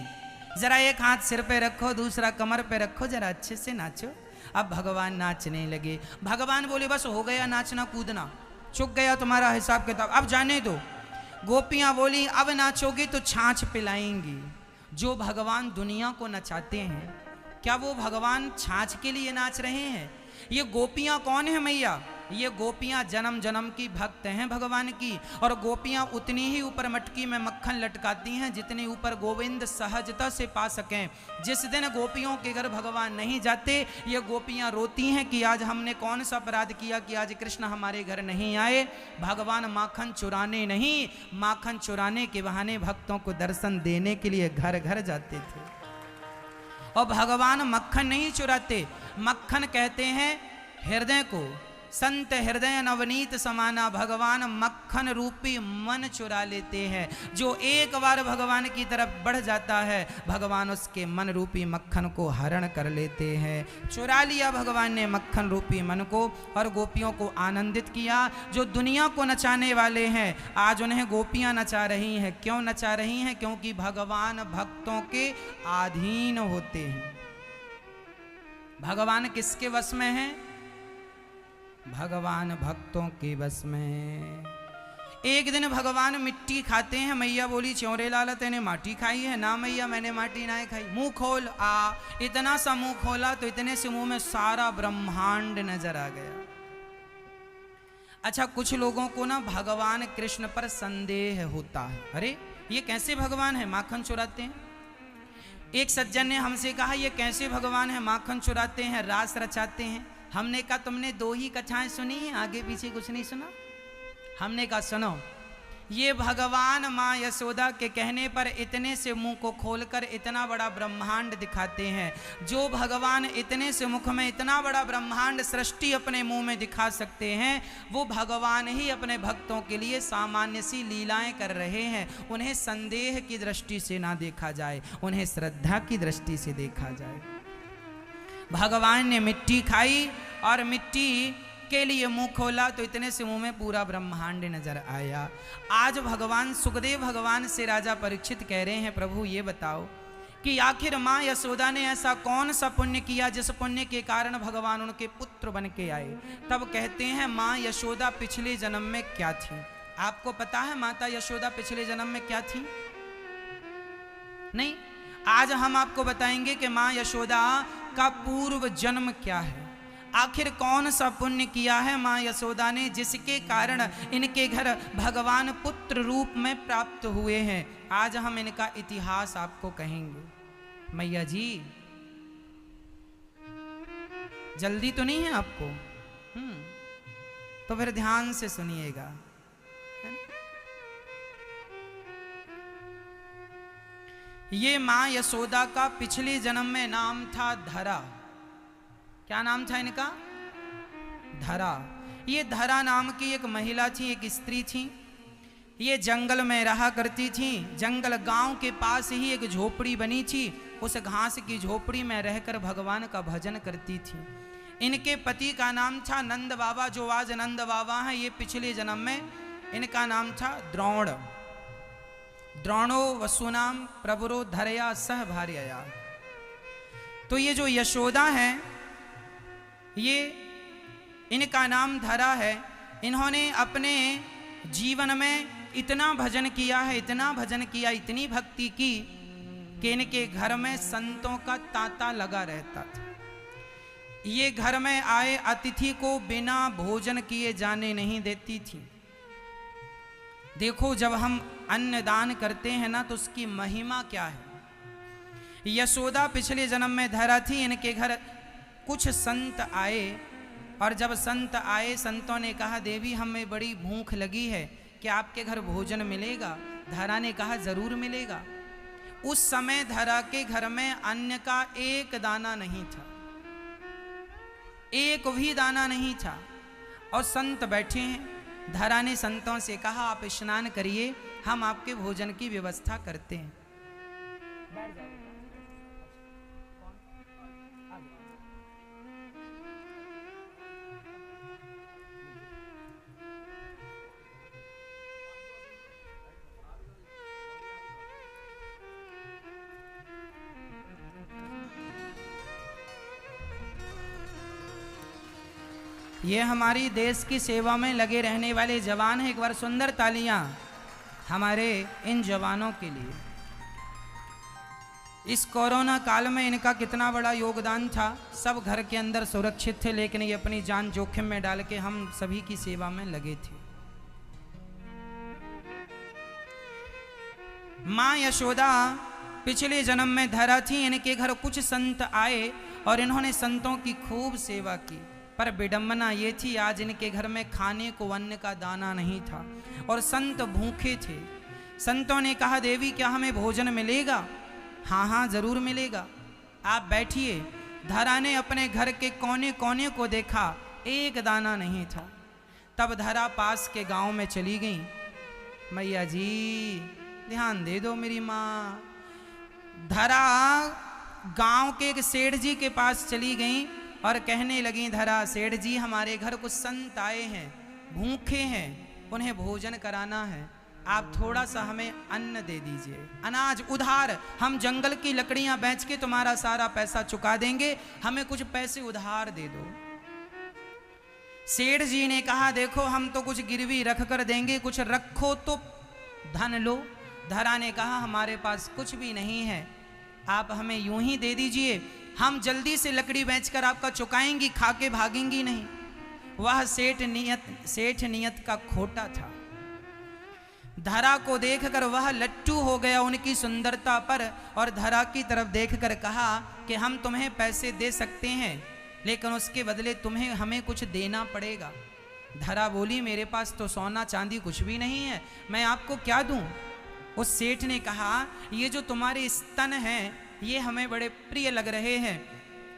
जरा एक हाथ सिर पे रखो, दूसरा कमर पे रखो, जरा अच्छे से नाचो। अब भगवान नाचने लगे। भगवान बोले बस हो गया नाचना कूदना, चुक गया तुम्हारा हिसाब किताब, अब जाने दो। गोपियां बोली अब नाचोगे तो छाछ पिलाएंगी। जो भगवान दुनिया को नचाते हैं, क्या वो भगवान छाछ के लिए नाच रहे हैं? ये गोपियां कौन है मैया? ये गोपियां जन्म जन्म की भक्त हैं भगवान की। और गोपियां उतनी ही ऊपर मटकी में मक्खन लटकाती हैं जितने ऊपर गोविंद सहजता से पा सकें। जिस दिन गोपियों के घर भगवान नहीं जाते, ये गोपियां रोती हैं कि आज हमने कौन सा अपराध किया कि आज कृष्ण हमारे घर नहीं आए। भगवान माखन चुराने नहीं, माखन चुराने के बहाने भक्तों को दर्शन देने के लिए घर घर जाते थे। और भगवान मक्खन नहीं चुराते, मक्खन कहते हैं हृदय को। संत हृदय नवनीत समाना, भगवान मक्खन रूपी मन चुरा लेते हैं। जो एक बार भगवान की तरफ बढ़ जाता है, भगवान उसके मन रूपी मक्खन को हरण कर लेते हैं। चुरा लिया भगवान ने मक्खन रूपी मन को और गोपियों को आनंदित किया। जो दुनिया को नचाने वाले हैं, आज उन्हें गोपियां नचा रही हैं। क्यों नचा रही हैं? क्योंकि भगवान भक्तों के अधीन होते हैं। भगवान किसके वश में है? भगवान भक्तों के बस में। एक दिन भगवान मिट्टी खाते हैं। मैया बोली च्योरे लाला तेने माटी खाई है? ना मैया मैंने माटी ना खाई। मुंह खोल। इतना सा मुंह खोला तो इतने से मुंह में सारा ब्रह्मांड नजर आ गया। अच्छा, कुछ लोगों को ना भगवान कृष्ण पर संदेह होता है, अरे ये कैसे भगवान है माखन चुराते हैं। एक सज्जन ने हमसे कहा ये कैसे भगवान है माखन चुराते हैं, रास रचाते हैं। हमने कहा तुमने 2 ही कथाएं सुनी हैं, आगे पीछे कुछ नहीं सुना? हमने कहा सुनो, ये भगवान माँ यशोदा के कहने पर इतने से मुंह को खोलकर इतना बड़ा ब्रह्मांड दिखाते हैं। जो भगवान इतने से मुख में इतना बड़ा ब्रह्मांड सृष्टि अपने मुंह में दिखा सकते हैं, वो भगवान ही अपने भक्तों के लिए सामान्य सी लीलाएं कर रहे हैं। उन्हें संदेह की दृष्टि से ना देखा जाए, उन्हें श्रद्धा की दृष्टि से देखा जाए। भगवान ने मिट्टी खाई और मिट्टी के लिए मुंह खोला तो इतने से मुंह में पूरा ब्रह्मांड नजर आया। आज भगवान सुखदेव भगवान से राजा परीक्षित कह रहे हैं प्रभु ये बताओ कि आखिर माँ यशोदा ने ऐसा कौन सा पुण्य किया जिस पुण्य के कारण भगवान उनके पुत्र बन के आए। तब कहते हैं माँ यशोदा पिछले जन्म में क्या थी। आपको पता है माता यशोदा पिछले जन्म में क्या थी? नहीं, आज हम आपको बताएंगे कि माँ यशोदा का पूर्व जन्म क्या है। आखिर कौन सा पुण्य किया है माँ यशोदा ने जिसके कारण इनके घर भगवान पुत्र रूप में प्राप्त हुए हैं। आज हम इनका इतिहास आपको कहेंगे। मैया जी जल्दी तो नहीं है आपको? तो फिर ध्यान से सुनिएगा। ये माँ यशोदा का पिछले जन्म में नाम था धरा। क्या नाम था इनका? धरा। ये धरा नाम की एक महिला थी, एक स्त्री थी। ये जंगल में रहा करती थी। जंगल गांव के पास ही एक झोपड़ी बनी थी। उस घास की झोपड़ी में रहकर भगवान का भजन करती थी। इनके पति का नाम था नंद बाबा, जो आज नंद बाबा हैं। ये पिछले जन्म में इनका नाम था द्रोण। द्रोणो वसुनाम प्रभुरो धरया सह भार्यया। तो ये जो यशोदा है, ये इनका नाम धरा है। इन्होंने अपने जीवन में इतना भजन किया है, इतना भजन किया, इतनी भक्ति की कि इनके घर में संतों का तांता लगा रहता था। ये घर में आए अतिथि को बिना भोजन किए जाने नहीं देती थी। देखो जब हम अन्न दान करते हैं ना तो उसकी महिमा क्या है। यशोदा पिछले जन्म में धरा थी। इनके घर कुछ संत आए और जब संत आए, संतों ने कहा देवी हमें बड़ी भूख लगी है, क्या आपके घर भोजन मिलेगा? धरा ने कहा जरूर मिलेगा। उस समय धरा के घर में अन्न का एक दाना नहीं था, एक भी दाना नहीं था, और संत बैठे हैं। धरा ने संतों से कहा आप स्नान करिए, हम आपके भोजन की व्यवस्था करते हैं। ये हमारी देश की सेवा में लगे रहने वाले जवान हैं। एक बार सुंदर तालियां हमारे इन जवानों के लिए। इस कोरोना काल में इनका कितना बड़ा योगदान था। सब घर के अंदर सुरक्षित थे, लेकिन ये अपनी जान जोखिम में डाल के हम सभी की सेवा में लगे थे। माँ यशोदा पिछले जन्म में धरा थी। इनके घर कुछ संत आए और इन्होंने संतों की खूब सेवा की, पर विडंबना ये थी आज इनके घर में खाने को अन्न का दाना नहीं था और संत भूखे थे। संतों ने कहा देवी क्या हमें भोजन मिलेगा? हाँ हाँ जरूर मिलेगा, आप बैठिए। धरा ने अपने घर के कोने कोने को देखा, एक दाना नहीं था। तब धरा पास के गांव में चली गई। मैया जी ध्यान दे दो मेरी माँ। धरा गांव के एक सेठ जी के पास चली गई और कहने लगी धरा सेठ जी हमारे घर कुछ संत आए हैं, भूखे हैं, उन्हें भोजन कराना है, आप थोड़ा सा हमें अन्न दे दीजिए, अनाज उधार। हम जंगल की लकड़ियां बेच के तुम्हारा सारा पैसा चुका देंगे, हमें कुछ पैसे उधार दे दो। सेठ जी ने कहा देखो हम तो कुछ गिरवी रख कर देंगे, कुछ रखो तो धन लो। धरा ने कहा हमारे पास कुछ भी नहीं है, आप हमें यूं ही दे दीजिए, हम जल्दी से लकड़ी बेचकर आपका चुकाएंगी, खा के भागेंगी नहीं। वह सेठ नियत का खोटा था। धरा को देखकर वह लट्टू हो गया उनकी सुंदरता पर, और धरा की तरफ देखकर कहा कि हम तुम्हें पैसे दे सकते हैं, लेकिन उसके बदले तुम्हें हमें कुछ देना पड़ेगा। धरा बोली मेरे पास तो सोना चांदी कुछ भी नहीं है, मैं आपको क्या दूं? उस सेठ ने कहा ये जो तुम्हारे स्तन हैं ये हमें बड़े प्रिय लग रहे हैं,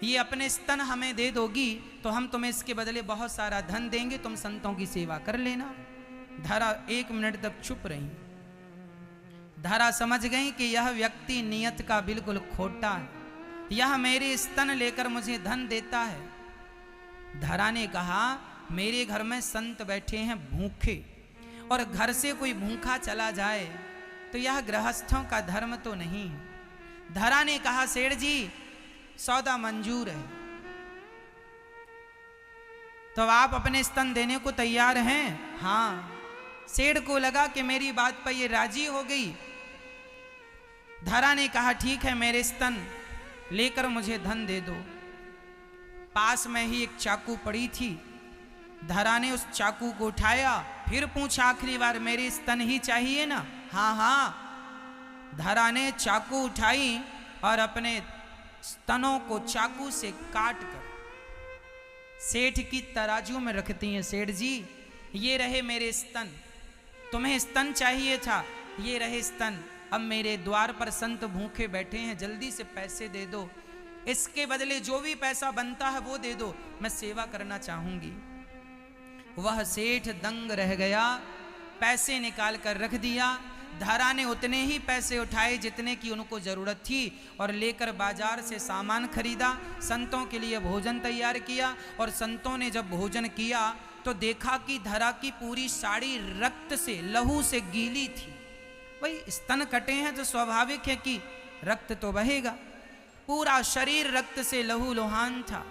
ये अपने स्तन हमें दे दोगी तो हम तुम्हें इसके बदले बहुत सारा धन देंगे, तुम संतों की सेवा कर लेना। धरा 1 मिनट तक चुप रही। धरा समझ गई कि यह व्यक्ति नियत का बिल्कुल खोटा है, यह मेरे स्तन लेकर मुझे धन देता है। धरा ने कहा मेरे घर में संत बैठे हैं भूखे, और घर से कोई भूखा चला जाए तो यह गृहस्थों का धर्म तो नहीं है। धरा ने कहा सेठ जी सौदा मंजूर है, तो आप अपने स्तन देने को तैयार हैं? हाँ। सेठ को लगा कि मेरी बात पर ये राजी हो गई। धरा ने कहा ठीक है मेरे स्तन लेकर मुझे धन दे दो। पास में ही एक चाकू पड़ी थी। धरा ने उस चाकू को उठाया, फिर पूछा आखिरी बार मेरे स्तन ही चाहिए ना? हाँ हाँ। धरा ने चाकू उठाई और अपने स्तनों को चाकू से काट कर सेठ की तराजू में रखती हैं। सेठ जी ये रहे मेरे स्तन, तुम्हें स्तन चाहिए था, ये रहे स्तन, अब मेरे द्वार पर संत भूखे बैठे हैं, जल्दी से पैसे दे दो, इसके बदले जो भी पैसा बनता है वो दे दो, मैं सेवा करना चाहूंगी। वह सेठ दंग रह गया, पैसे निकाल कर रख दिया। धरा ने उतने ही पैसे उठाए जितने की उनको जरूरत थी और लेकर बाजार से सामान खरीदा, संतों के लिए भोजन तैयार किया। और संतों ने जब भोजन किया तो देखा कि धरा की पूरी साड़ी रक्त से, लहू से गीली थी। भाई स्तन कटे हैं तो स्वाभाविक है कि रक्त तो बहेगा, पूरा शरीर रक्त से लहू लुहान था।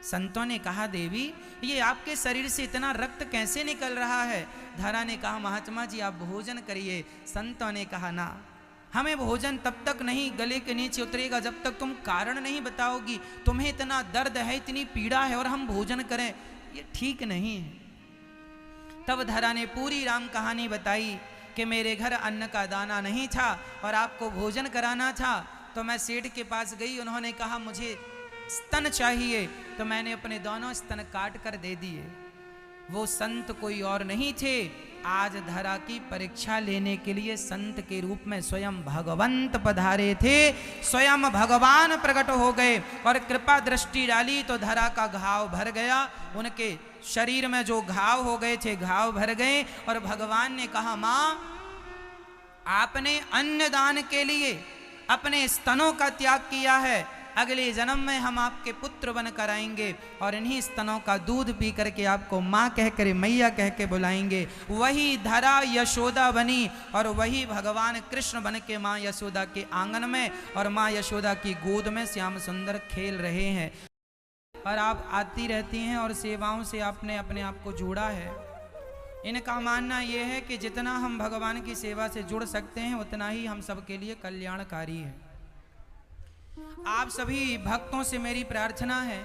संतों ने कहा देवी ये आपके शरीर से इतना रक्त कैसे निकल रहा है? धरा ने कहा महात्मा जी आप भोजन करिए। संतों ने कहा ना, हमें भोजन तब तक नहीं गले के नीचे उतरेगा जब तक तुम कारण नहीं बताओगी, तुम्हें इतना दर्द है, इतनी पीड़ा है और हम भोजन करें, ये ठीक नहीं है। तब धरा ने पूरी राम कहानी बताई कि मेरे घर अन्न का दाना नहीं था और आपको भोजन कराना था, तो मैं सेठ के पास गई, उन्होंने कहा मुझे स्तन चाहिए, तो मैंने अपने दोनों स्तन काट कर दे दिए। वो संत कोई और नहीं थे, आज धरा की परीक्षा लेने के लिए संत के रूप में स्वयं भगवंत पधारे थे, स्वयं भगवान प्रकट हो गए और कृपा दृष्टि डाली तो धरा का घाव भर गया। उनके शरीर में जो घाव हो गए थे घाव भर गए और भगवान ने कहा, मां आपने अन्न दान के लिए अपने स्तनों का त्याग किया है, अगले जन्म में हम आपके पुत्र बन कर आएंगे और इन्हीं स्तनों का दूध पी करके आपको माँ कह कर मैया कह के बुलाएंगे। वही धरा यशोदा बनी और वही भगवान कृष्ण बन के माँ यशोदा के आंगन में और माँ यशोदा की गोद में श्याम सुंदर खेल रहे हैं। और आप आती रहती हैं और सेवाओं से आपने अपने आप को जोड़ा है। इनका मानना यह है कि जितना हम भगवान की सेवा से जुड़ सकते हैं उतना ही हम सबके लिए कल्याणकारी है। आप सभी भक्तों से मेरी प्रार्थना है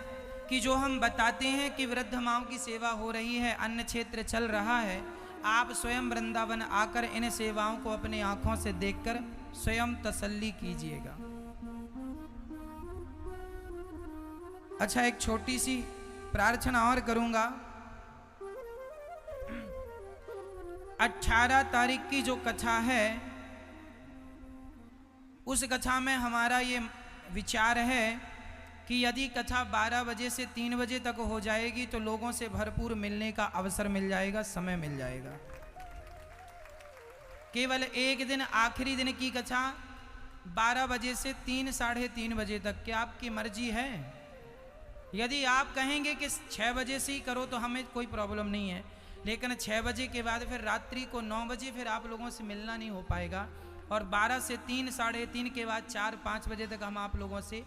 कि जो हम बताते हैं कि वृद्ध माओं की सेवा हो रही है, अन्न क्षेत्र चल रहा है, आप स्वयं वृंदावन आकर इन सेवाओं को अपनी आंखों से देखकर स्वयं तसल्ली कीजिएगा। अच्छा, एक छोटी सी प्रार्थना और करूंगा। 18 तारीख की जो कथा है उस कथा में हमारा ये विचार है कि यदि कथा 12 बजे से 3 बजे तक हो जाएगी तो लोगों से भरपूर मिलने का अवसर मिल जाएगा, समय मिल जाएगा। केवल एक दिन आखिरी दिन की कथा 12 बजे से 3 साढ़े 3 बजे तक, क्या आपकी मर्जी है? यदि आप कहेंगे कि 6 बजे से ही करो तो हमें कोई प्रॉब्लम नहीं है, लेकिन 6 बजे के बाद फिर रात्रि को 9 बजे फिर आप लोगों से मिलना नहीं हो पाएगा और 12 से 3 साढ़े 3 के बाद 4-5 बजे तक हम आप लोगों से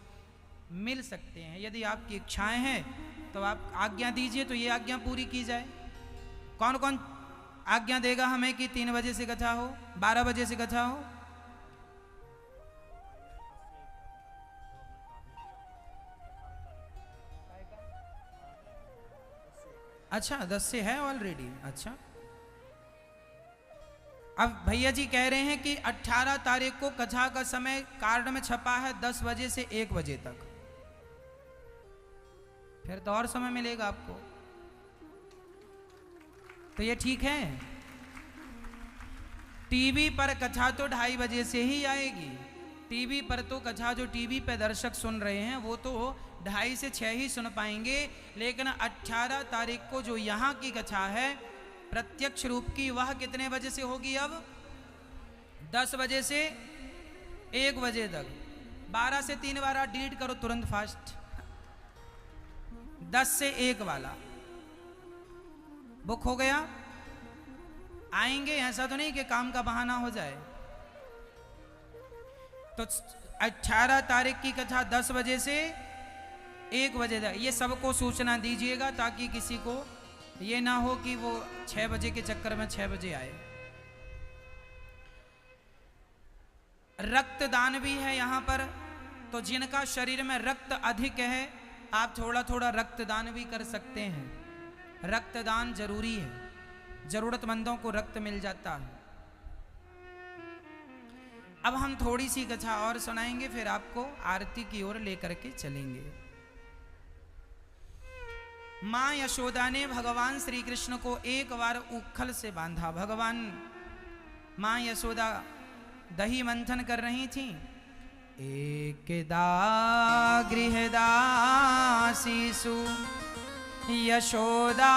मिल सकते हैं। यदि आपकी इच्छाएं हैं तो आप आज्ञा दीजिए तो ये आज्ञा पूरी की जाए। कौन कौन आज्ञा देगा हमें कि 3 बजे से कथा हो, 12 बजे से कथा हो? अच्छा, 10 से है ऑलरेडी। अच्छा, अब भैया जी कह रहे हैं कि 18 तारीख को कथा का समय कार्ड में छपा है 10 बजे से 1 बजे तक, फिर तो और समय मिलेगा आपको, तो ये ठीक है। टीवी पर कथा तो 2:30 बजे से ही आएगी। टीवी पर तो कथा जो टीवी पे दर्शक सुन रहे हैं वो तो 2:30 से 6 ही सुन पाएंगे, लेकिन 18 तारीख को जो यहाँ की कथा है प्रत्यक्ष रूप की वह कितने बजे से होगी? अब 10 बजे से 1 बजे तक। 12 से 3 वाला डिलीट करो तुरंत फास्ट। 10 से 1 वाला बुक हो गया। आएंगे, ऐसा तो नहीं कि काम का बहाना हो जाए। तो 18 तारीख की कथा 10 बजे से 1 बजे तक, ये सबको सूचना दीजिएगा ताकि किसी को ये ना हो कि वो 6 बजे के चक्कर में 6 बजे आए। रक्तदान भी है यहाँ पर, तो जिनका शरीर में रक्त अधिक है आप थोड़ा थोड़ा रक्तदान भी कर सकते हैं। रक्तदान जरूरी है, जरूरतमंदों को रक्त मिल जाता है। अब हम थोड़ी सी कथा और सुनाएंगे, फिर आपको आरती की ओर लेकर के चलेंगे। मां यशोदा ने भगवान श्री कृष्ण को एक बार उखल से बांधा। भगवान मां यशोदा दही मंथन कर रही थी। एकदा गृहदासीसु यशोदा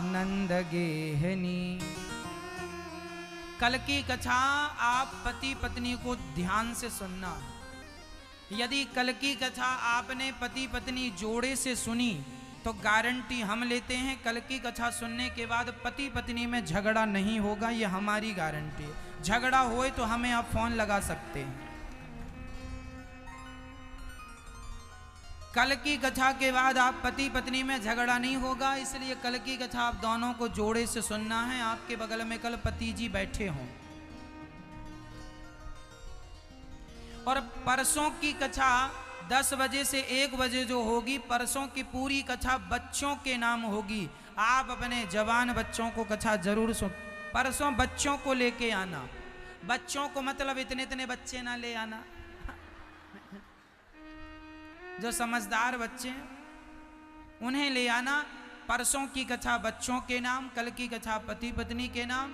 नंद गेहनी। कल की कथा आप पति पत्नी को ध्यान से सुनना। यदि कल की कथा आपने पति पत्नी जोड़े से सुनी तो गारंटी हम लेते हैं कल की कथा सुनने के बाद पति पत्नी में झगड़ा नहीं होगा, ये हमारी गारंटी है। झगड़ा होए तो हमें आप फोन लगा सकते हैं। कल की कथा के बाद आप पति पत्नी में झगड़ा नहीं होगा, इसलिए कल की कथा आप दोनों को जोड़े से सुनना है। आपके बगल में कल पति जी बैठे हों। और परसों की कथा 10 बजे से 1 बजे जो होगी, परसों की पूरी कथा बच्चों के नाम होगी। आप अपने जवान बच्चों को कथा जरूर सुन। परसों बच्चों को लेके आना। बच्चों को मतलब इतने इतने बच्चे ना ले आना, जो समझदार बच्चे हैं उन्हें ले आना। परसों की कथा बच्चों के नाम, कल की कथा पति पत्नी के नाम।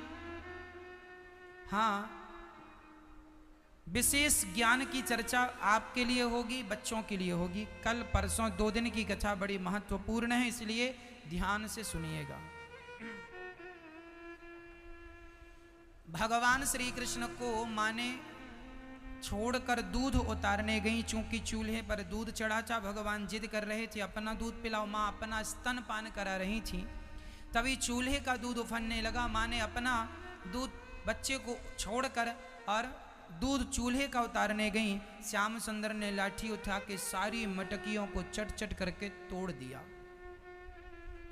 हाँ, विशेष ज्ञान की चर्चा आपके लिए होगी, बच्चों के लिए होगी। कल परसों 2 दिन की कथा बड़ी महत्वपूर्ण है, इसलिए ध्यान से सुनिएगा। भगवान श्री कृष्ण को माँ ने छोड़कर दूध उतारने गई, चूंकि चूल्हे पर दूध चढ़ा था। भगवान जिद कर रहे थे अपना दूध पिलाओ, माँ अपना स्तन पान करा रही थी। तभी चूल्हे का दूध उफनने लगा। माँ ने अपना दूध बच्चे को छोड़कर और दूध चूल्हे का उतारने गई। श्याम सुंदर ने लाठी उठा के सारी मटकियों को चट चट करके तोड़ दिया,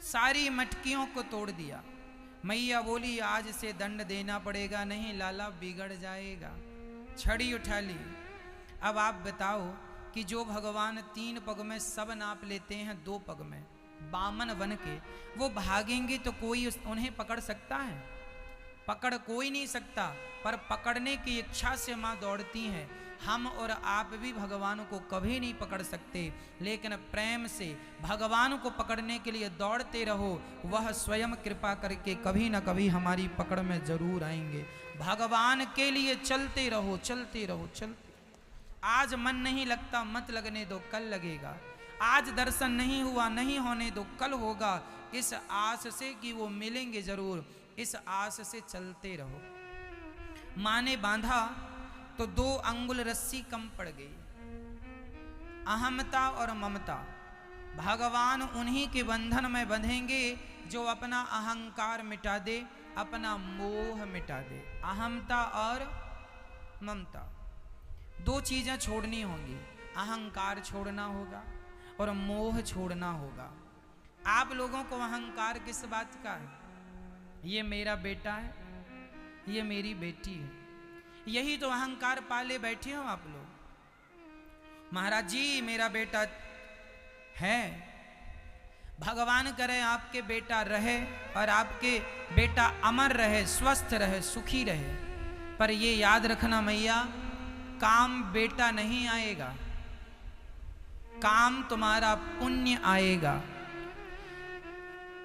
सारी मटकियों को तोड़ दिया। मैया बोली आज से दंड देना पड़ेगा, नहीं लाला बिगड़ जाएगा। छड़ी उठा ली। अब आप बताओ कि जो भगवान 3 पग में सब नाप लेते हैं, 2 पग में बामन बन के वो भागेंगे तो कोई उन्हें पकड़ सकता है? पकड़ कोई नहीं सकता, पर पकड़ने की इच्छा से माँ दौड़ती हैं। हम और आप भी भगवान को कभी नहीं पकड़ सकते, लेकिन प्रेम से भगवान को पकड़ने के लिए दौड़ते रहो। वह स्वयं कृपा करके कभी ना कभी हमारी पकड़ में जरूर आएंगे। भगवान के लिए चलते रहो, चलते रहो, चलते। आज मन नहीं लगता, मत लगने दो, कल लगेगा। आज दर्शन नहीं हुआ, नहीं होने दो, कल होगा। इस आस से कि वो मिलेंगे जरूर, इस आस से चलते रहो। माँ ने बांधा तो 2 अंगुल रस्सी कम पड़ गई। अहमता और ममता, भगवान उन्हीं के बंधन में बंधेंगे जो अपना अहंकार मिटा दे, अपना मोह मिटा दे। अहमता और ममता, 2 चीजें छोड़नी होंगी। अहंकार छोड़ना होगा और मोह छोड़ना होगा। आप लोगों को अहंकार किस बात का है? ये मेरा बेटा है, ये मेरी बेटी है, यही तो अहंकार पाले बैठे हो आप लोग। महाराज जी मेरा बेटा है, भगवान करे आपके बेटा रहे और आपके बेटा अमर रहे, स्वस्थ रहे, सुखी रहे। पर ये याद रखना मैया, काम बेटा नहीं आएगा, काम तुम्हारा पुण्य आएगा।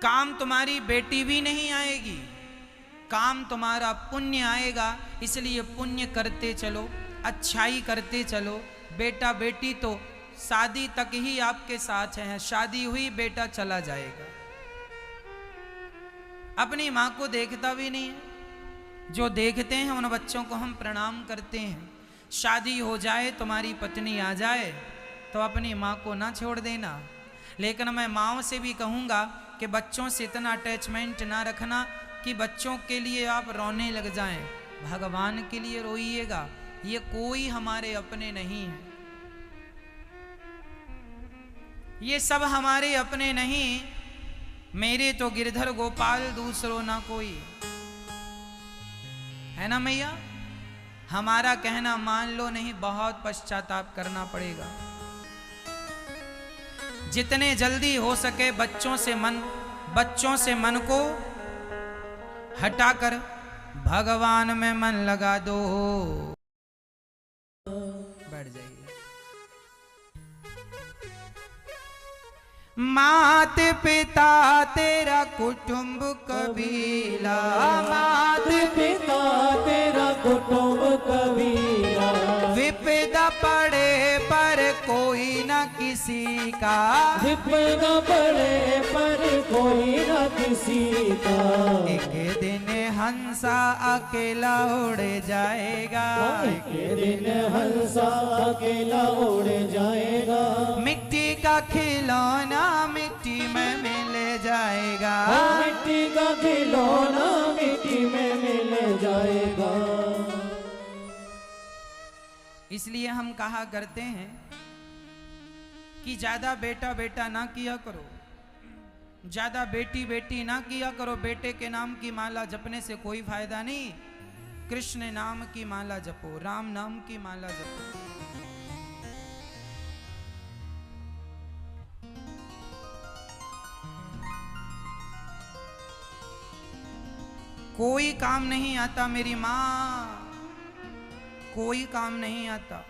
काम तुम्हारी बेटी भी नहीं आएगी, काम तुम्हारा पुण्य आएगा। इसलिए पुण्य करते चलो, अच्छाई करते चलो। बेटा बेटी तो शादी तक ही आपके साथ हैं, शादी हुई बेटा चला जाएगा। अपनी माँ को देखता भी नहीं है, जो देखते हैं उन बच्चों को हम प्रणाम करते हैं। शादी हो जाए, तुम्हारी पत्नी आ जाए तो अपनी माँ को ना छोड़ देना। लेकिन मैं माँओं से भी कहूँगा कि बच्चों से इतना अटैचमेंट ना रखना कि बच्चों के लिए आप रोने लग जाएं। भगवान के लिए रोइएगा, ये कोई हमारे अपने नहीं है, ये सब हमारे अपने नहीं। मेरे तो गिरधर गोपाल दूसरो ना कोई, है ना मैया? हमारा कहना मान लो, नहीं बहुत पश्चाताप करना पड़ेगा। जितने जल्दी हो सके बच्चों से मन को हटाकर भगवान में मन लगा दो। बैठ जाइए। मात पिता तेरा कुटुंब कबीला, मात पिता तेरा कुटुंब कबीला। विपदा पड़े पर कोई न किसी का, विपदा पड़े पर कोई न किसी का। एक दिन हंसा अकेला उड़ जाएगा, एक दिन हंसा अकेला उड़ जाएगा। मिट्टी का खिलौना मिट्टी में मिल जाएगा, मिट्टी का खिलौना मिट्टी में मिल जाएगा। इसलिए हम कहा करते हैं कि ज्यादा बेटा बेटा ना किया करो, ज्यादा बेटी बेटी ना किया करो। बेटे के नाम की माला जपने से कोई फायदा नहीं। कृष्ण नाम की माला जपो, राम नाम की माला जपो। कोई काम नहीं आता मेरी माँ, कोई काम नहीं आता।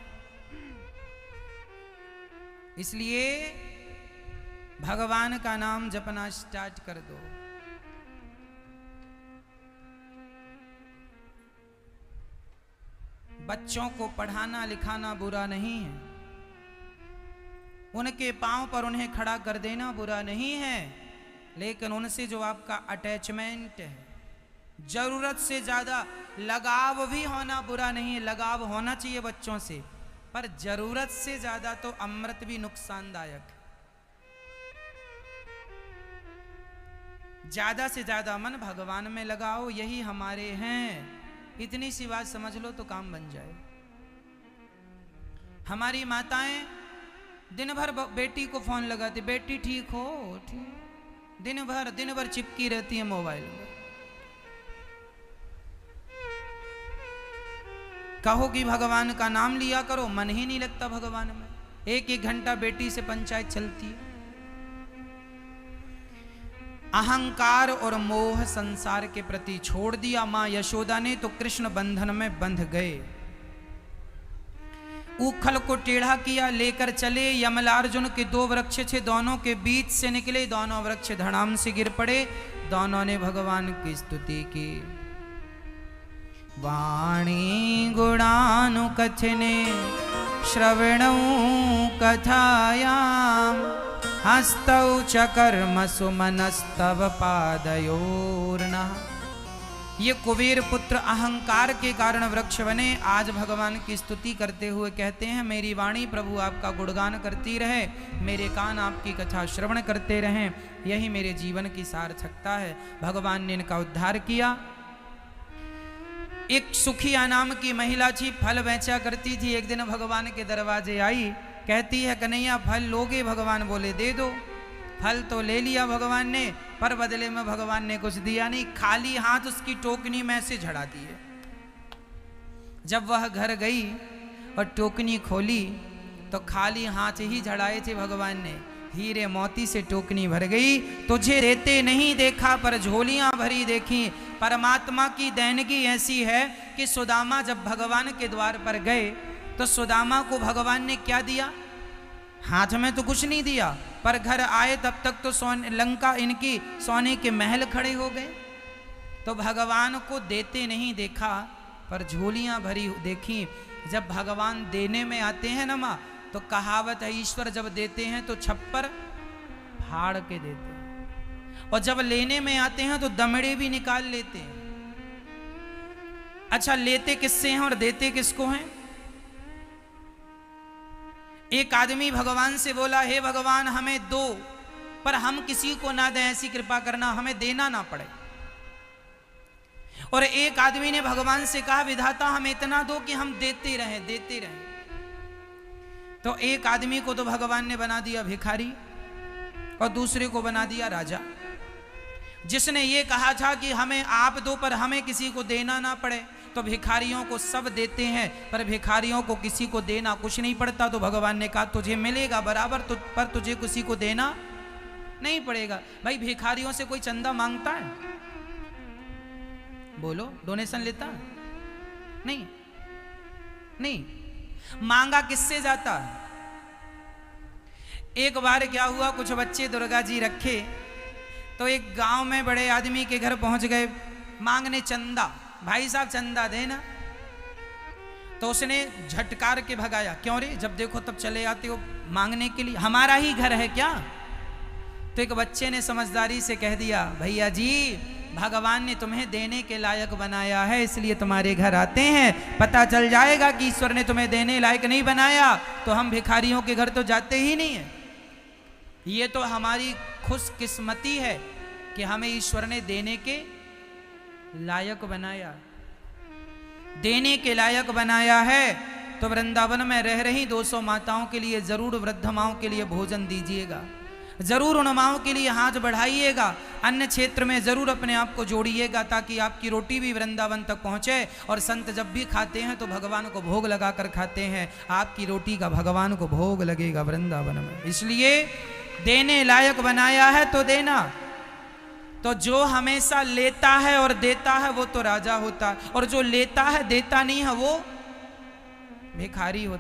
इसलिए भगवान का नाम जपना स्टार्ट कर दो। बच्चों को पढ़ाना लिखाना बुरा नहीं है, उनके पांव पर उन्हें खड़ा कर देना बुरा नहीं है, लेकिन उनसे जो आपका अटैचमेंट है, जरूरत से ज्यादा लगाव भी होना बुरा नहीं है। लगाव होना चाहिए बच्चों से, पर जरूरत से ज्यादा तो अमृत भी नुकसानदायक है। ज्यादा से ज्यादा मन भगवान में लगाओ, यही हमारे हैं। इतनी सी बात समझ लो तो काम बन जाए। हमारी माताएं दिन भर बेटी को फोन लगाती, बेटी ठीक हो, ठीक। दिन भर चिपकी रहती है मोबाइल में। कहो कि भगवान का नाम लिया करो, मन ही नहीं लगता भगवान में। एक एक घंटा बेटी से पंचायत चलती है। अहंकार और मोह संसार के प्रति छोड़ दिया मां यशोदा ने, तो कृष्ण बंधन में बंध गए। उखल को टेढ़ा किया, लेकर चले। यमलार्जुन के 2 वृक्ष थे, दोनों के बीच से निकले, दोनों वृक्ष धड़ाम से गिर पड़े। दोनों ने भगवान की स्तुति की। वाणी गुणानुकथने श्रवणौ कथायाम हस्तौ च कर्मसु मनस्तव पादयोर्नः। ये कुबेर पुत्र अहंकार के कारण वृक्ष बने। आज भगवान की स्तुति करते हुए कहते हैं, मेरी वाणी प्रभु आपका गुणगान करती रहे, मेरे कान आपकी कथा श्रवण करते रहें, यही मेरे जीवन की सार्थकता है। भगवान ने इनका उद्धार किया। एक सुखिया नाम की महिला थी, फल बेचा करती थी। एक दिन भगवान के दरवाजे आई, कहती है, कन्हैया फल लोगे? भगवान बोले दे दो। फल तो ले लिया भगवान ने, पर बदले में भगवान ने कुछ दिया नहीं। खाली हाथ उसकी टोकनी में से झड़ा दी है। जब वह घर गई और टोकनी खोली तो खाली हाथ ही झड़ाए थे भगवान ने। हीरे मोती से टोकनी भर गई। तुझे देते नहीं देखा पर झोलियां भरी देखी। परमात्मा की देनगी ऐसी है कि सुदामा जब भगवान के द्वार पर गए तो सुदामा को भगवान ने क्या दिया? हाथ में तो कुछ नहीं दिया, पर घर आए तब तक तो लंका इनकी सोने के महल खड़े हो गए। तो भगवान को देते नहीं देखा पर झोलियां भरी देखी। जब भगवान देने में आते हैं ना माँ, तो कहावत है, ईश्वर जब देते हैं तो छप्पर फाड़ के देते हैं, और जब लेने में आते हैं तो दमड़े भी निकाल लेते हैं। अच्छा, लेते किससे हैं और देते किसको हैं? एक आदमी भगवान से बोला, हे भगवान हमें दो, पर हम किसी को ना दें, ऐसी कृपा करना, हमें देना ना पड़े। और एक आदमी ने भगवान से कहा, विधाता हमें इतना दो कि हम देते रहें, देते रहें। तो एक आदमी को तो भगवान ने बना दिया भिखारी और दूसरे को बना दिया राजा। जिसने ये कहा था कि हमें आप दो पर हमें किसी को देना ना पड़े, तो भिखारियों को सब देते हैं पर भिखारियों को किसी को देना कुछ नहीं पड़ता। तो भगवान ने कहा तुझे मिलेगा बराबर, पर तुझे किसी को देना नहीं पड़ेगा। भाई भिखारियों से कोई चंदा मांगता है? बोलो, डोनेशन लेता है? नहीं, नहीं। मांगा किससे जाता है? एक बार क्या हुआ, कुछ बच्चे दुर्गा जी रखे तो एक गांव में बड़े आदमी के घर पहुंच गए मांगने चंदा। भाई साहब चंदा देना। तो उसने झटकार के भगाया, क्यों रे, जब देखो तब चले आते हो मांगने के लिए, हमारा ही घर है क्या? तो एक बच्चे ने समझदारी से कह दिया, भैया जी भगवान ने तुम्हें देने के लायक बनाया है, इसलिए तुम्हारे घर आते हैं। पता चल जाएगा कि ईश्वर ने तुम्हें देने लायक नहीं बनाया तो हम भिखारियों के घर तो जाते ही नहीं है। ये तो हमारी खुशकिस्मती है कि हमें ईश्वर ने देने के लायक बनाया, देने के लायक बनाया है। तो वृंदावन में रह रही 200 माताओं के लिए जरूर, वृद्ध माओं के लिए भोजन दीजिएगा, जरूर उन माओं के लिए हाथ बढ़ाइएगा। अन्य क्षेत्र में जरूर अपने आप को जोड़िएगा ताकि आपकी रोटी भी वृंदावन तक पहुंचे। और संत जब भी खाते हैं तो भगवान को भोग लगा कर खाते हैं, आपकी रोटी का भगवान को भोग लगेगा वृंदावन में। इसलिए देने लायक बनाया है तो देना। तो जो हमेशा लेता है और देता है वो तो राजा होता है, और जो लेता है देता नहीं है वो भिखारी होता है।